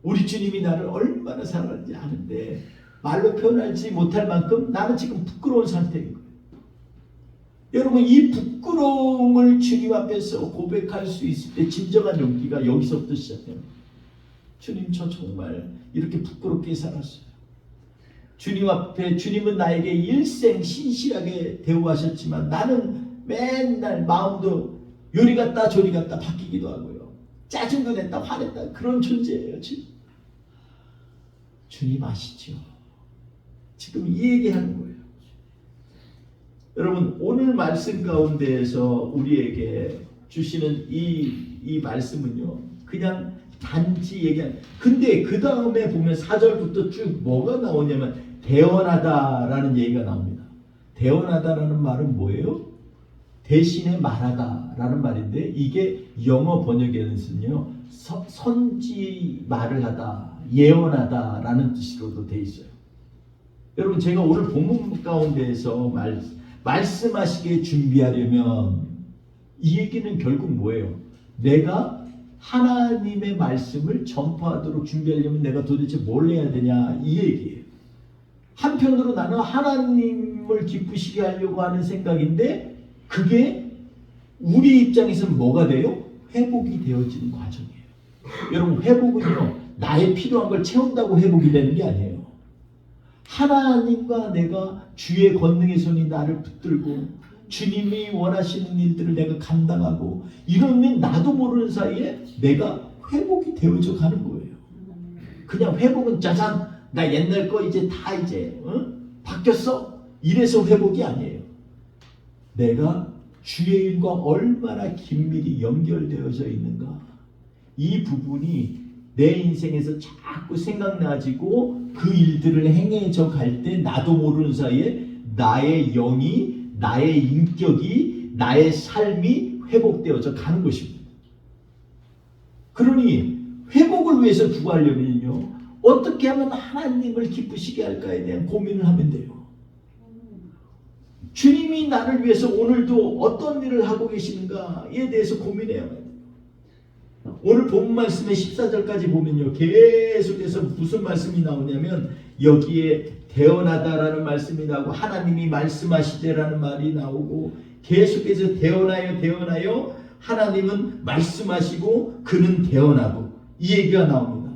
우리 주님이 나를 얼마나 사랑하는지 아는데 말로 표현하지 못할 만큼 나는 지금 부끄러운 상태인 거예요. 여러분 이 부끄러움을 주님 앞에서 고백할 수 있을 때 진정한 용기가 여기서부터 시작해요. 주님 저 정말 이렇게 부끄럽게 살았어요. 주님 앞에 주님은 나에게 일생 신실하게 대우하셨지만 나는 맨날 마음도 요리 갔다 저리 갔다 바뀌기도 하고요. 짜증도 냈다 화냈다 그런 존재예요. 주님 아시죠? 지금 이 얘기하는 거예요. 여러분 오늘 말씀 가운데에서 우리에게 주시는 이 말씀은요. 그냥 단지 얘기한 근데 그 다음에 보면 4절부터 쭉 뭐가 나오냐면 대언하다라는 얘기가 나옵니다. 대언하다라는 말은 뭐예요? 대신에 말하다라는 말인데 이게 영어 번역에는요 선지 말을 하다, 예언하다라는 뜻으로도 돼 있어요. 여러분 제가 오늘 본문 가운데에서 말씀하시게 준비하려면 이 얘기는 결국 뭐예요? 내가 하나님의 말씀을 전파하도록 준비하려면 내가 도대체 뭘 해야 되냐 이 얘기예요. 한편으로 나는 하나님을 기쁘시게 하려고 하는 생각인데 그게 우리 입장에서는 뭐가 돼요? 회복이 되어지는 과정이에요. 여러분 회복은요 나의 필요한 걸 채운다고 회복이 되는 게 아니에요. 하나님과 내가 주의 권능의 손이 나를 붙들고 주님이 원하시는 일들을 내가 감당하고 이러면 나도 모르는 사이에 내가 회복이 되어져 가는 거예요. 그냥 회복은 짜잔 나 옛날 거 이제 다 이제 바뀌었어 이래서 회복이 아니에요. 내가 주의 일과 얼마나 긴밀히 연결되어져 있는가 이 부분이 내 인생에서 자꾸 생각나지고 그 일들을 행해져 갈 때 나도 모르는 사이에 나의 영이 나의 인격이 나의 삶이 회복되어져 가는 것입니다. 그러니 회복을 위해서 구하려면요 어떻게 하면 하나님을 기쁘시게 할까에 대한 고민을 하면 돼요. 주님이 나를 위해서 오늘도 어떤 일을 하고 계시는가에 대해서 고민해야 해요. 오늘 본 말씀의 14절까지 보면요 계속해서 무슨 말씀이 나오냐면 여기에 대언하다라는 말씀이 나오고 하나님이 말씀하시되라는 말이 나오고 계속해서 대언하여 하나님은 말씀하시고 그는 대언하고 이 얘기가 나옵니다.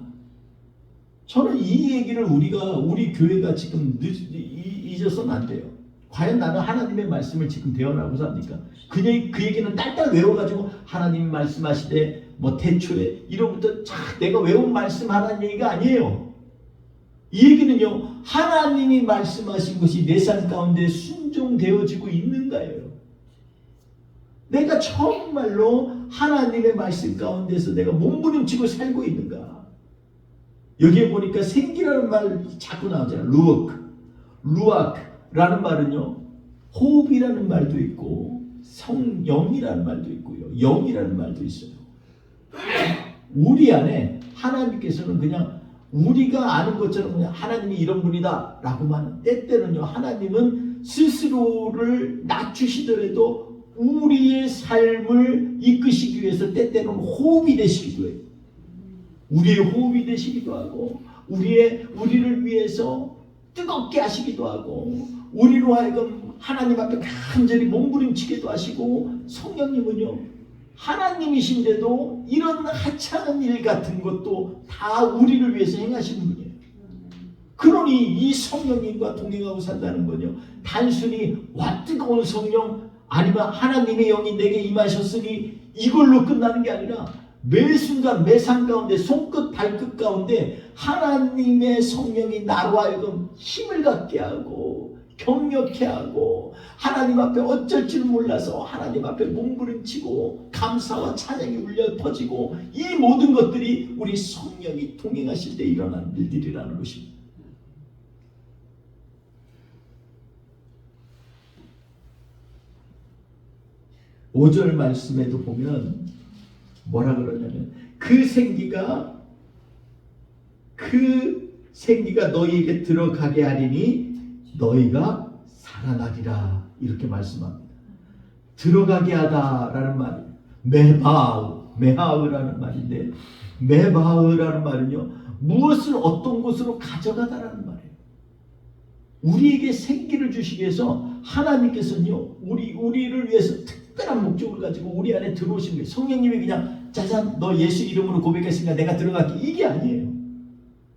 저는 이 얘기를 우리 교회가 지금 잊어서는 안 돼요. 과연 나는 하나님의 말씀을 지금 대언하고 삽니까? 그 얘기는 딸딸 외워가지고 하나님 말씀하시되 뭐 태초에 이로부터 내가 외운 말씀 하라는 얘기가 아니에요. 이 얘기는요 하나님이 말씀하신 것이 내 삶 가운데 순종되어지고 있는가예요. 내가 정말로 하나님의 말씀 가운데서 내가 몸부림치고 살고 있는가. 여기에 보니까 생기라는 말 자꾸 나오잖아요. 루아크라는 말은요, 호흡이라는 말도 있고 성령이라는 말도 있고요, 영이라는 말도 있어요. 우리 안에 하나님께서는 그냥 우리가 아는 것처럼 그냥 하나님이 이런 분이다 라고만, 때때는요 하나님은 스스로를 낮추시더라도 우리의 삶을 이끄시기 위해서 때때는 호흡이 되시기도 해요. 우리의 호흡이 되시기도 하고, 우리를 위해서 뜨겁게 하시기도 하고, 우리로 하여금 하나님 앞에 간절히 몸부림치기도 하시고, 성령님은요 하나님이신데도 이런 하찮은 일 같은 것도 다 우리를 위해서 행하시는 분이에요. 그러니 이 성령님과 동행하고 산다는 건요, 단순히 와 뜨거운 성령, 아니면 하나님의 영이 내게 임하셨으니 이걸로 끝나는 게 아니라 매 순간 매 상 가운데 손끝 발끝 가운데 하나님의 성령이 나로 하여금 힘을 갖게 하고 격려케 하고, 하나님 앞에 어쩔 줄 몰라서 하나님 앞에 몸부림치고 감사와 찬양이 울려 퍼지고, 이 모든 것들이 우리 성령이 동행하실 때 일어나는 일들이라는 것입니다. (5절) 말씀에도 보면 뭐라 그러냐면, 그 생기가 너희에게 들어가게 하리니 너희가 살아나리라, 이렇게 말씀합니다. 들어가게 하다라는 말이 메하으라는 말인데, 메바흐라는 말은요, 무엇을 어떤 곳으로 가져가다라는 말이에요. 우리에게 생기를 주시기 위해서 하나님께서는요, 우리를 위해서 특별한 목적을 가지고 우리 안에 들어오신 거예요. 성령님이 그냥 짜잔 너 예수 이름으로 고백했으니까 내가 들어갈게, 이게 아니에요.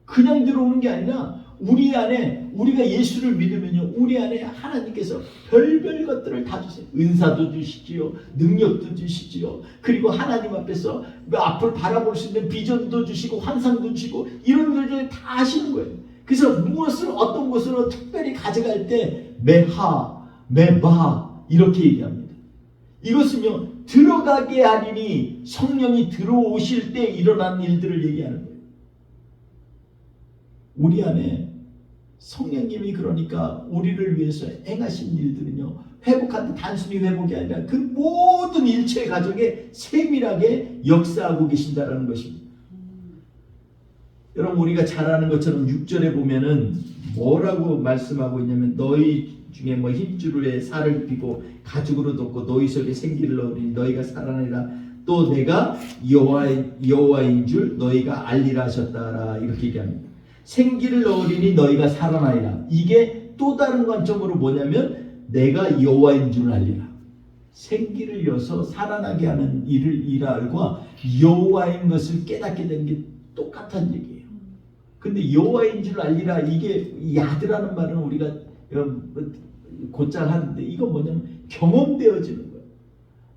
그냥 들어오는 게 아니라 우리 안에, 우리가 예수를 믿으면요, 우리 안에 하나님께서 별별 것들을 다 주세요. 은사도 주시지요, 능력도 주시지요, 그리고 하나님 앞에서 앞을 바라볼 수 있는 비전도 주시고 환상도 주시고, 이런 일들을 다 하시는 거예요. 그래서 무엇을 어떤 곳으로 특별히 가져갈 때 메바 이렇게 얘기합니다. 이것은요, 들어가게 하리니, 성령이 들어오실 때 일어나는 일들을 얘기하는 거예요. 우리 안에 성령님이 그러니까 우리를 위해서 행하신 일들은요, 회복하는 단순히 회복이 아니라 그 모든 일체 가정에 세밀하게 역사하고 계신다는 것입니다. 여러분, 우리가 잘 아는 것처럼 6절에 보면은 뭐라고 말씀하고 있냐면, 너희 중에 힘줄에 살을 삐고 가죽으로 덮고 너희 속에 생기를 넣으니 너희가 살아나리라. 또 내가 여호와인 줄 너희가 알리라 하셨다라, 이렇게 얘기합니다. 생기를 넣으리니 너희가 살아나리라. 이게 또 다른 관점으로 뭐냐면, 내가 여호와인 줄 알리라. 생기를 여서 살아나게 하는 일과 여호와인 것을 깨닫게 되는 게 똑같은 얘기예요. 근데 여호와인 줄 알리라, 이게 야드라는 말은 우리가 곧잘 하는데, 이건 뭐냐면 경험되어지는 거예요.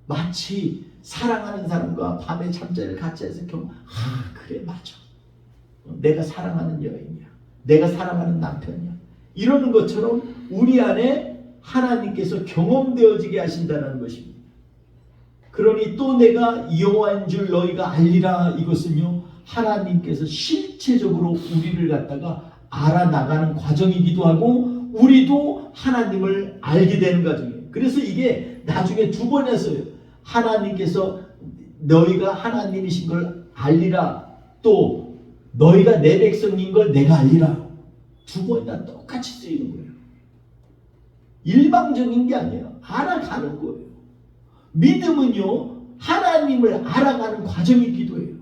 마치 사랑하는 사람과 밤에 잠자리를 같이 해서 그래 맞아, 내가 사랑하는 여인이야, 내가 사랑하는 남편이야, 이러는 것처럼 우리 안에 하나님께서 경험되어지게 하신다는 것입니다. 그러니 또 내가 여호와인 줄 너희가 알리라, 이것은요, 하나님께서 실체적으로 우리를 갖다가 알아나가는 과정이기도 하고, 우리도 하나님을 알게 되는 과정이에요. 그래서 이게 나중에 두 번 했어요. 하나님께서 너희가 하나님이신 걸 알리라, 또 너희가 내 백성인 걸 내가 알리라, 두 번이나 똑같이 쓰이는 거예요. 일방적인 게 아니에요. 알아가는 거예요. 믿음은요, 하나님을 알아가는 과정이기도 해요.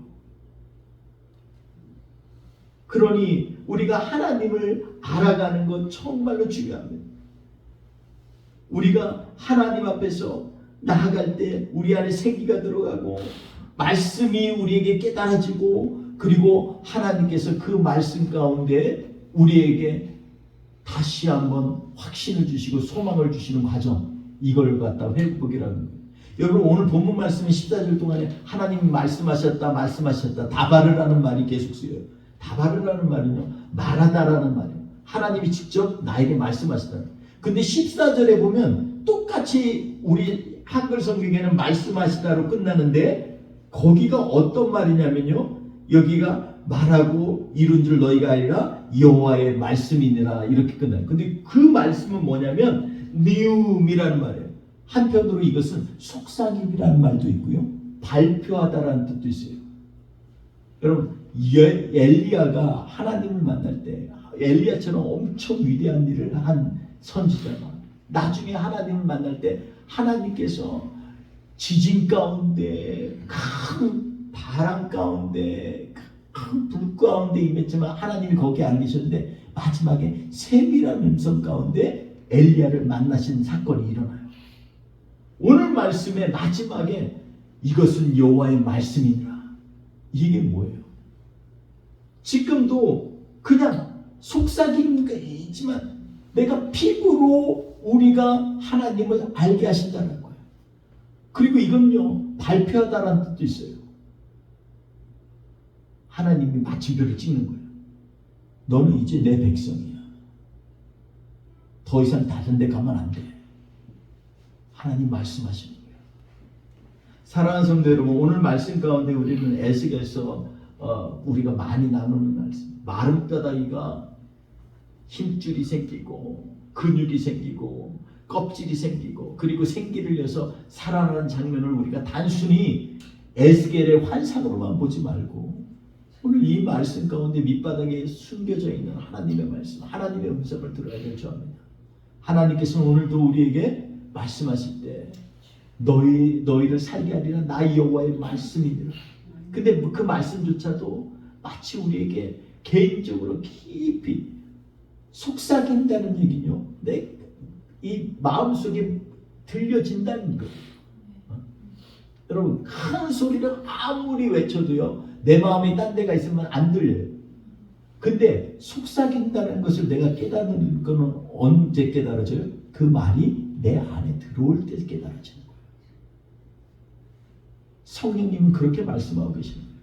그러니 우리가 하나님을 알아가는 것 정말로 중요합니다. 우리가 하나님 앞에서 나아갈 때 우리 안에 생기가 들어가고, 말씀이 우리에게 깨달아지고, 그리고 하나님께서 그 말씀 가운데 우리에게 다시 한번 확신을 주시고 소망을 주시는 과정, 이걸 갖다 회복이라는 거예요. 여러분, 오늘 본문 말씀이 14절 동안에 하나님이 말씀하셨다 다바르라는 말이 계속 쓰여요. 다바르라는 말은요, 말하다라는 말이에요. 하나님이 직접 나에게 말씀하시다. 근데 14절에 보면 똑같이 우리 한글 성경에는 말씀하시다로 끝나는데, 거기가 어떤 말이냐면요, 여기가 말하고 이룬 줄 너희가 아니라 여호와의 말씀이니라 이렇게 끝나요. 근데 그 말씀은 뭐냐면 니움이라는 말이에요. 한편으로 이것은 속삭임이라는 말도 있고요. 발표하다라는 뜻도 있어요. 여러분 엘리야가 하나님을 만날 때 엘리야처럼 엄청 위대한 일을 한 선지자가 나중에 하나님을 만날 때 하나님께서 지진 가운데 큰 바람 가운데 큰 불 가운데 임했지만 하나님이 거기에 안 계셨는데 마지막에 세밀한 음성 가운데 엘리야를 만나신 사건이 일어나요. 오늘 말씀의 마지막에 이것은 여호와의 말씀이니라. 이게 뭐예요? 지금도 그냥 속삭임이지만 내가 피부로 우리가 하나님을 알게 하신다는 거예요. 그리고 이건요 발표하다라는 뜻도 있어요. 하나님이 마침표를 찍는 거예요. 너는 이제 내 백성이야. 더 이상 다른 데 가면 안 돼. 하나님 말씀하시는 거예요. 사랑하는 성도 여러분, 오늘 말씀 가운데 우리는 에스겔서 우리가 많이 나누는 말씀, 마른 뼈다귀가 힘줄이 생기고 근육이 생기고 껍질이 생기고 그리고 생기를 내서 살아나는 장면을 우리가 단순히 에스겔의 환상으로만 보지 말고 오늘 이 말씀 가운데 밑바닥에 숨겨져 있는 하나님의 말씀, 하나님의 음성을 들어야 될 줄 압니다. 하나님께서는 오늘도 우리에게 말씀하실 때 너희를 살게 하리라 나 여호와의 말씀이니라. 근데 그 말씀조차도 마치 우리에게 개인적으로 깊이 속삭인다는 얘기요. 이 마음속에 들려진다는 거예요. 여러분 큰 소리를 아무리 외쳐도요 내 마음에 딴 데가 있으면 안 들려요. 근데 속삭인다는 것을 내가 깨닫는 거는 언제 깨달아져요? 그 말이 내 안에 들어올 때 깨달아지는 거예요. 성령님은 그렇게 말씀하고 계십니다.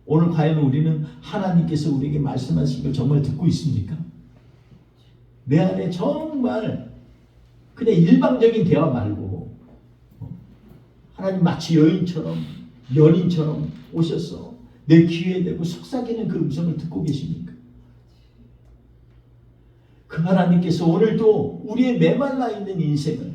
오늘 과연 우리는 하나님께서 우리에게 말씀하신 걸 정말 듣고 있습니까? 내 안에 정말 그냥 일방적인 대화 말고 하나님 마치 여인처럼 연인처럼 오셔서 내 귀에 대고 속삭이는 그 음성을 듣고 계십니까? 그 하나님께서 오늘도 우리의 메말라 있는 인생을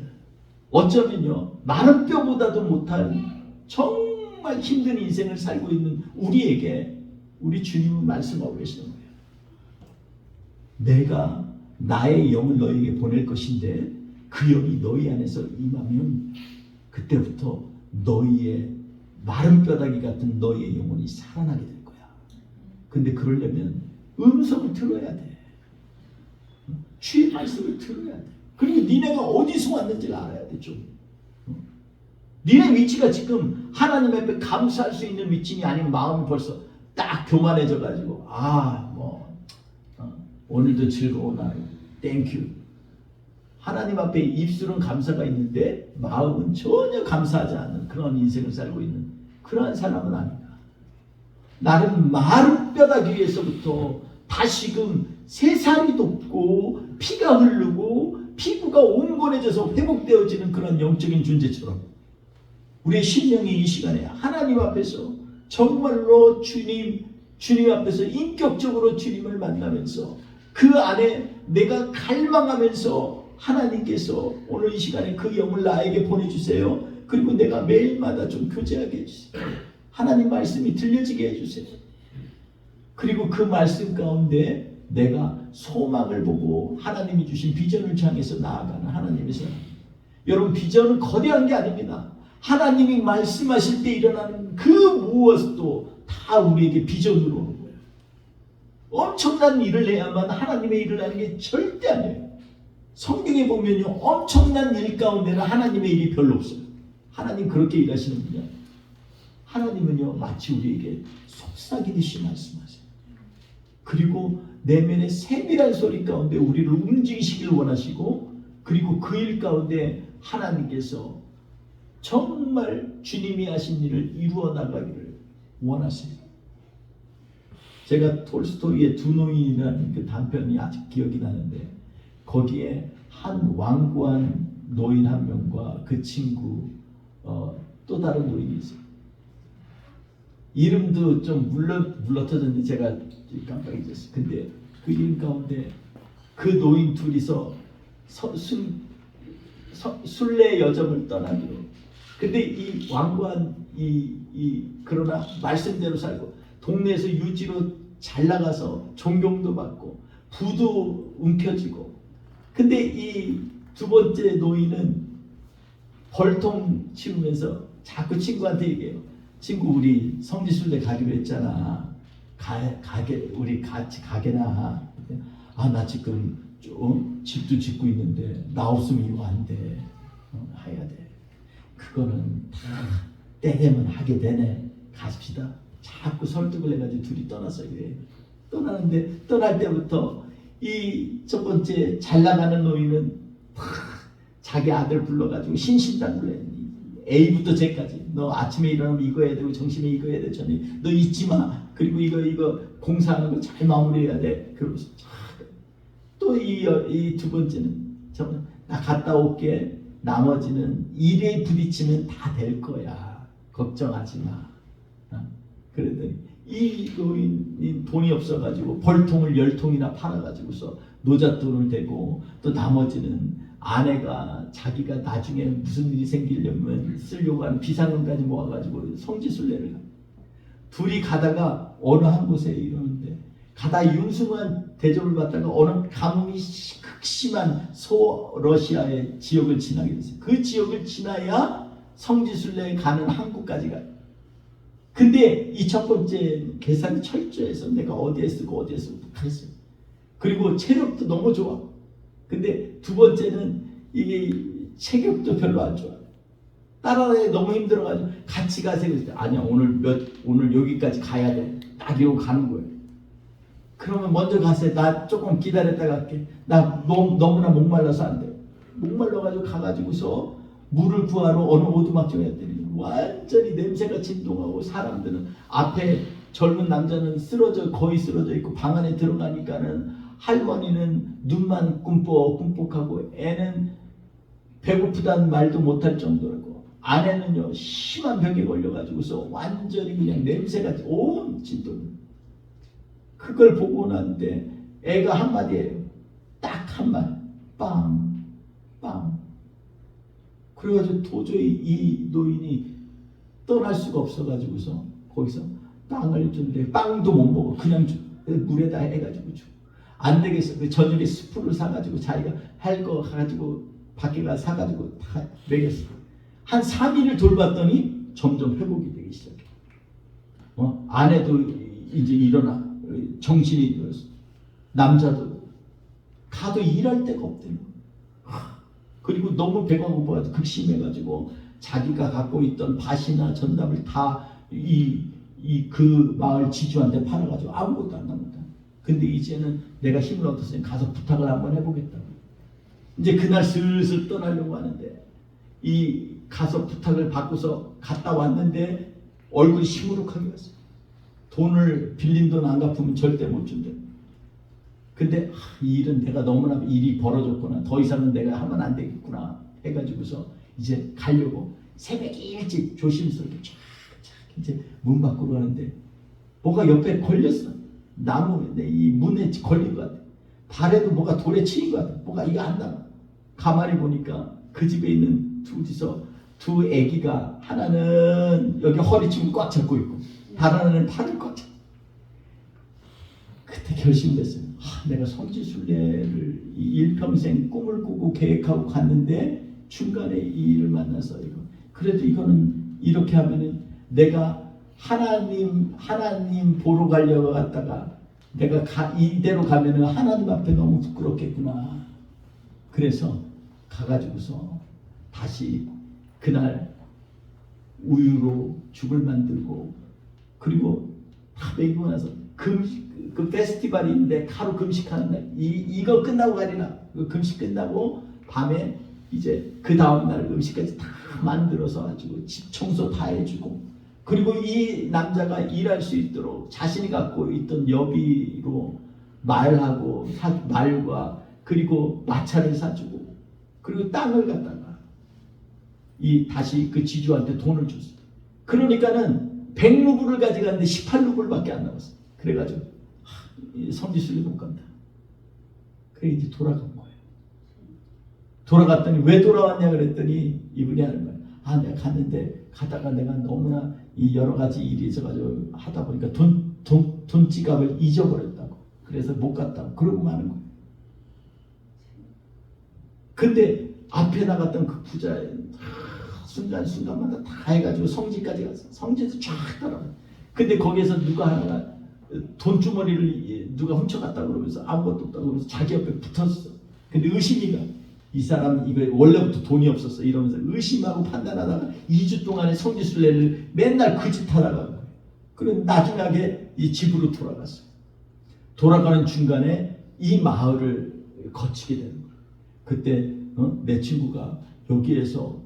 어쩌면요 마른 뼈보다도 못한 정말 힘든 인생을 살고 있는 우리에게 우리 주님은 말씀하고 계시는 거예요. 내가 나의 영을 너희에게 보낼 것인데 그 영이 너희 안에서 임하면 그때부터 너희의 마른 뼈다귀 같은 너희의 영혼이 살아나게 될 거야. 근데 그러려면 음성을 들어야 돼. 주의 말씀을 들어야 돼. 그리고 니네가 어디서 왔는지를 알아야 돼. 좀 니네 위치가 지금 하나님 앞에 감사할 수 있는 위치니 아니면 마음이 벌써 딱 교만해져 가지고 오늘도 즐거운 하루 땡큐. 하나님 앞에 입술은 감사가 있는데 마음은 전혀 감사하지 않는 그런 인생을 살고 있는 그러한 사람은 아니다. 나는 마른 뼈다귀에서부터 다시금 새살이 돋고 피가 흐르고 피부가 온건해져서 회복되어지는 그런 영적인 존재처럼 우리의 심령이 이 시간에 하나님 앞에서 정말로 주님 앞에서 인격적으로 주님을 만나면서 그 안에 내가 갈망하면서 하나님께서 오늘 이 시간에 그 영을 나에게 보내주세요. 그리고 내가 매일마다 좀 교제하게 해주세요. 하나님 말씀이 들려지게 해주세요. 그리고 그 말씀 가운데 내가 소망을 보고 하나님이 주신 비전을 향해서 나아가는 하나님의 사람. 여러분 비전은 거대한 게 아닙니다. 하나님이 말씀하실 때 일어나는 그 무엇도 다 우리에게 비전으로 오는 거예요. 엄청난 일을 해야만 하나님의 일을 하는 게 절대 아니에요. 성경에 보면요 엄청난 일 가운데는 하나님의 일이 별로 없어요. 하나님 그렇게 일하시는 분이야. 하나님은요 마치 우리에게 속삭이듯이 말씀하세요. 그리고 내면의 세밀한 소리 가운데 우리를 움직이시길 원하시고 그리고 그 일 가운데 하나님께서 정말 주님이 하신 일을 이루어 나가기를 원하세요. 제가 톨스토이의 두 노인이라는 그 단편이 아직 기억이 나는데 거기에 한 완고한 노인 한 명과 그 친구 또 다른 노인이 있어요. 이름도 좀 물러터졌는데 제가 깜빡 잊었어요. 근데 그 이름 가운데 그 노인 둘이서 순례 여정을 떠나기로. 근데 이 완고한 그러나 말씀대로 살고 동네에서 유지로 잘 나가서 존경도 받고 부도 움켜쥐고. 근데 이 두 번째 노인은 벌통 치우면서 자꾸 친구한테 얘기해요. 친구, 우리 성지순례 가기로 했잖아. 우리 같이 가게나. 아, 나 지금 좀 집도 짓고 있는데 나 없으면 이거 안 돼. 해야 돼. 그거는 다 때 되면 하게 되네. 가십시다. 자꾸 설득을 해가지고 둘이 떠났어요. 떠나는데 떠날 때부터 이 첫 번째 잘 나가는 노인은 자기 아들 불러가지고 신신당부를 해. A부터 Z까지. 너 아침에 일어나면 이거 해야 되고 점심에 이거 해야 돼. 저녁에 너 잊지 마. 그리고 이거 공사하는 거 잘 마무리해야 돼. 그러고서 또 이 두 번째는 나 갔다 올게. 나머지는 일에 부딪히면 다 될 거야. 걱정하지 마. 그랬더니 이 노인이 돈이 없어가지고 벌통을 10통이나 팔아가지고서 노잣돈을 대고, 또 나머지는 아내가 자기가 나중에 무슨 일이 생기려면 쓰려고 하는 비상금까지 모아가지고 성지순례를 둘이 가다가 어느 한 곳에 이러는데, 가다 융숭한 대접을 받다가 어느 가뭄이 극심한 소러시아의 지역을 지나게 됐어요. 그 지역을 지나야 성지순례에 가는 항구까지 가요. 근데 이 첫 번째 계산이 철저해서 내가 어디에 쓰고 어디에 쓰고 했어요. 그리고 체력도 너무 좋아. 근데 두 번째는 이게 체격도 별로 안 좋아. 따라다니 너무 힘들어가지고 같이 가세요. 아니야, 오늘 여기까지 가야 돼. 딱 이러고 가는 거예요. 그러면 먼저 가세요. 나 조금 기다렸다 갈게. 나 너무나 목말라서 안 돼. 목말라가지고 가가지고서 물을 구하러 어느 오두막집에 했더니 완전히 냄새가 진동하고, 사람들은 앞에 젊은 남자는 거의 쓰러져 있고, 방 안에 들어가니까는 할머니는 눈만 꿈뻑꿈뻑하고 애는 배고프다는 말도 못할 정도라고, 아내는요 심한 병에 걸려가지고서 완전히 그냥 냄새가 온 진동. 그걸 보고 났는데 애가 한마디예요. 딱 한마디. 빵. 그래가지고 도저히 이 노인이 떠날 수가 없어가지고서 거기서 빵을 주는데 빵도 못 먹어. 그냥 줘. 물에다 해가지고 줘. 안 되겠어. 그 저녁에 스프를 사가지고 자기가 할 거 가지고 밖에 가서 사가지고 다 먹였어. 한 3일을 돌봤더니 점점 회복이 되기 시작해. 아내도 이제 일어나. 정신이 들었어. 남자도 가도 일할 데가 없대요. 그리고 너무 배가 고파서 극심해가지고 자기가 갖고 있던 밭이나 전답을 다 그 마을 지주한테 팔아가지고 아무것도 안 남았다. 근데 이제는 내가 힘을 얻었으니 가서 부탁을 한번 해보겠다고. 이제 그날 슬슬 떠나려고 하는데, 이 가서 부탁을 받고서 갔다 왔는데 얼굴이 시무룩하게 왔어요. 돈을 빌린 돈 안 갚으면 절대 못 준대. 근데 이 일은 내가 너무나 일이 벌어졌구나. 더 이상은 내가 하면 안 되겠구나 해가지고서 이제 가려고 새벽에 일찍 조심스럽게 쫙 이제 문 밖으로 가는데 뭐가 옆에 걸렸어. 이 문에 걸린 것 같아. 발에도 뭐가 돌에 치인 것 같아. 뭐가 이거 안 나가. 가만히 보니까 그 집에 있는 두 애기가, 하나는 여기 허리춤을 꽉 잡고 있고 다른 하나는 팔을 꽉 잡고. 그때 결심됐어요. 내가 성지순례를 일평생 꿈을 꾸고 계획하고 갔는데 중간에 이 일을 만나서 그래도 이거는 이렇게 하면은 내가 하나님 보러 가려고 갔다가 내가 이대로 가면은 하나님 앞에 너무 부끄럽겠구나. 그래서 가가지고서 다시 그날 우유로 죽을 만들고, 그리고 다 먹이고 나서 그 페스티벌이 있는데 하루 금식하는 날, 이거 끝나고 가리나. 금식 끝나고 밤에 이제 그 다음날 음식까지 다 만들어서 가지고 집 청소 다 해주고, 그리고 이 남자가 일할 수 있도록 자신이 갖고 있던 여비로 말과 그리고 마차를 사주고, 그리고 땅을 갖다가 다시 그 지주한테 돈을 줬어요. 그러니까는 100루블을 가져갔는데 18루블밖에 안 남았어. 그래가지고 성지순례 못 간다. 그래 이제 돌아간 거예요. 돌아갔더니 왜 돌아왔냐 그랬더니 이분이 하는 거예요. 아, 내가 갔는데 가다가 내가 너무나 이 여러 가지 일이 있어가지고 하다 보니까 돈 지갑을 잊어버렸다고. 그래서 못 갔다고. 그러고 마는 거예요. 근데 앞에 나갔던 그 부자 순간순간마다 다 해가지고 성지까지 갔어. 성지에서 쫙 따라가요. 근데 거기에서 누가 하나가 돈주머니를 누가 훔쳐갔다고 그러면서 아무것도 없다고 그러면서 자기 옆에 붙었어. 근데 의심이 가. 이 사람 이거 원래부터 돈이 없었어 이러면서 의심하고 판단하다가 2주 동안의 성지순례를 맨날 그 짓 하다가 거예요. 그럼 나중에 이 집으로 돌아갔어요. 돌아가는 중간에 이 마을을 거치게 되는 거예요. 그때 내 친구가 여기에서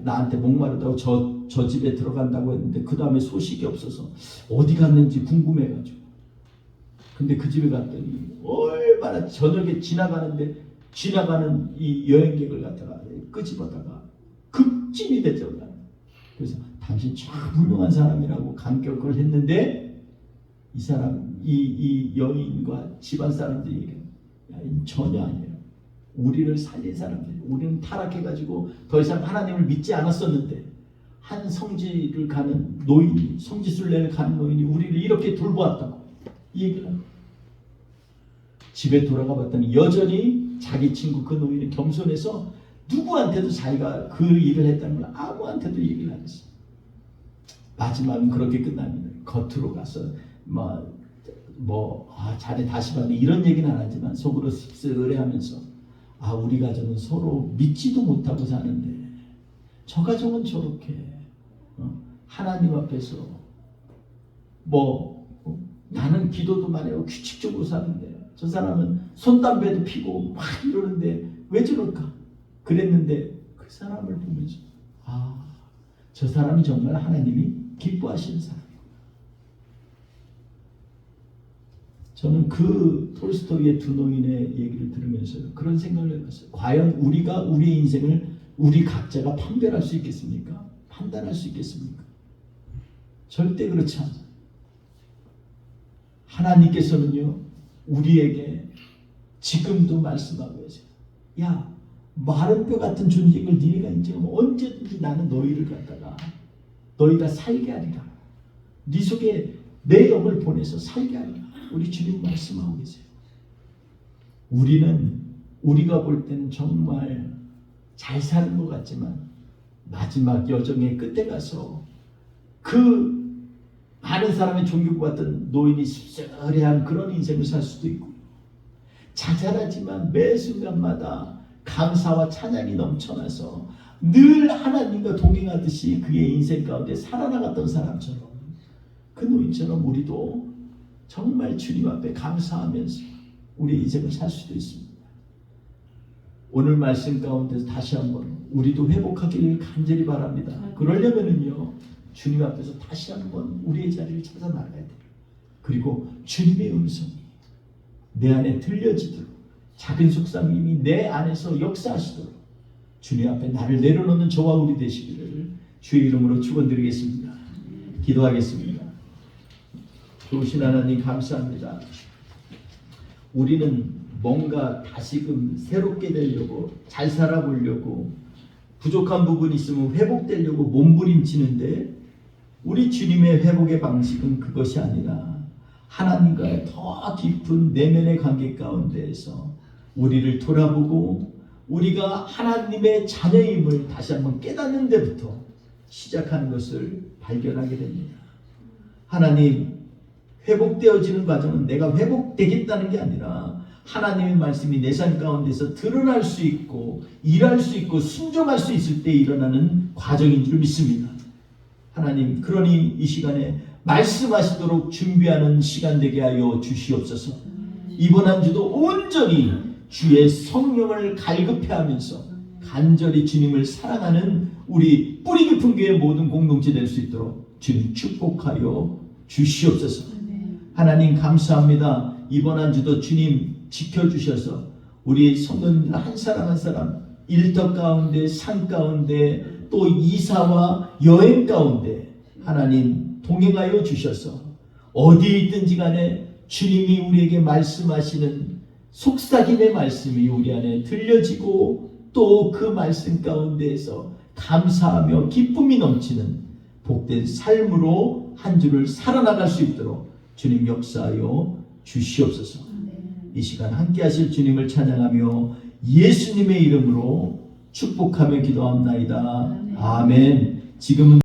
나한테 목마르다고 저 집에 들어간다고 했는데 그 다음에 소식이 없어서 어디 갔는지 궁금해가지고 근데 그 집에 갔더니 얼마나 저녁에 지나가는 이 여행객을 갖다가 끄집어다가 급진이 됐죠. 그래서 당신 참 훌륭한 사람이라고 감격을 했는데 이 사람 이 여인과 집안 사람들이 얘기해요. 전혀 아니에요. 우리를 살린 사람들, 우리는 타락해가지고 더 이상 하나님을 믿지 않았었는데 한 성지를 가는 노인이, 성지순례를 가는 노인이 우리를 이렇게 돌보았다고 이 얘기를 합니다. 집에 돌아가 봤더니 여전히 자기 친구 그 노인은 겸손해서 누구한테도 자기가 그 일을 했다는 걸 아무한테도 얘기를 안 했어요. 마지막은 그렇게 끝납니다. 겉으로 가서 자네 다시 봤네 이런 얘기는 안 하지만 속으로 씁쓸해하면서 우리 가정은 서로 믿지도 못하고 사는데 저 가정은 저렇게 하나님 앞에서 나는 기도도 많이 하고 규칙적으로 사는데 저 사람은 손담배도 피고 막 이러는데 왜 저럴까? 그랬는데 그 사람을 보면서 저 사람이 정말 하나님이 기뻐하시는 사람이구나. 저는 그 톨스토이의 두 노인의 얘기를 들으면서 그런 생각을 해봤어요. 과연 우리가 우리의 인생을 우리 각자가 판별할 수 있겠습니까? 판단할 수 있겠습니까? 절대 그렇지 않아요. 하나님께서는요 우리에게 지금도 말씀하고 계세요. 야, 마른 뼈 같은 존재를 네가 인정하면 언제든지 나는 너희를 갖다가 너희가 살게 하리라. 네 속에 내 영을 보내서 살게 하리라. 우리 주님 말씀하고 계세요. 우리가 볼 때는 정말 잘 사는 것 같지만 마지막 여정의 끝에 가서 그 많은 사람의 존경받던 노인이 씁쓸해한 그런 인생을 살 수도 있고 자잘하지만 매 순간마다 감사와 찬양이 넘쳐나서 늘 하나님과 동행하듯이 그의 인생 가운데 살아나갔던 사람처럼 그 노인처럼 우리도 정말 주님 앞에 감사하면서 우리의 인생을 살 수도 있습니다. 오늘 말씀 가운데서 다시 한번 우리도 회복하기를 간절히 바랍니다. 그러려면은요 주님 앞에서 다시 한번 우리의 자리를 찾아 나가야 돼요. 그리고 주님의 음성이 내 안에 들려지도록 작은 속삭임이 내 안에서 역사하시도록 주님 앞에 나를 내려놓는 저와 우리 되시기를 주의 이름으로 축원드리겠습니다. 기도하겠습니다. 좋으신 하나님 감사합니다. 우리는 뭔가 다시금 새롭게 되려고 잘 살아보려고 부족한 부분이 있으면 회복되려고 몸부림치는데 우리 주님의 회복의 방식은 그것이 아니라 하나님과의 더 깊은 내면의 관계 가운데에서 우리를 돌아보고 우리가 하나님의 자녀임을 다시 한번 깨닫는 데부터 시작하는 것을 발견하게 됩니다. 하나님, 회복되어지는 과정은 내가 회복되겠다는 게 아니라 하나님의 말씀이 내 삶 가운데서 드러날 수 있고 일할 수 있고 순종할 수 있을 때 일어나는 과정인 줄 믿습니다. 하나님, 그러니 이 시간에 말씀하시도록 준비하는 시간 되게 하여 주시옵소서. 이번 한 주도 온전히 주의 성령을 갈급해하면서 간절히 주님을 사랑하는 우리 뿌리 깊은 교회 모든 공동체 될 수 있도록 주님 축복하여 주시옵소서. 하나님 감사합니다. 이번 한 주도 주님 지켜주셔서 우리 성도님들 한 사람 한 사람 일터 가운데 산 가운데 또 이사와 여행 가운데 하나님 동행하여 주셔서 어디에 있든지 간에 주님이 우리에게 말씀하시는 속삭임의 말씀이 우리 안에 들려지고 또 그 말씀 가운데에서 감사하며 기쁨이 넘치는 복된 삶으로 한 주를 살아나갈 수 있도록 주님 역사하여 주시옵소서. 이 시간 함께 하실 주님을 찬양하며 예수님의 이름으로 축복하며 기도합나이다. 아멘. 지금은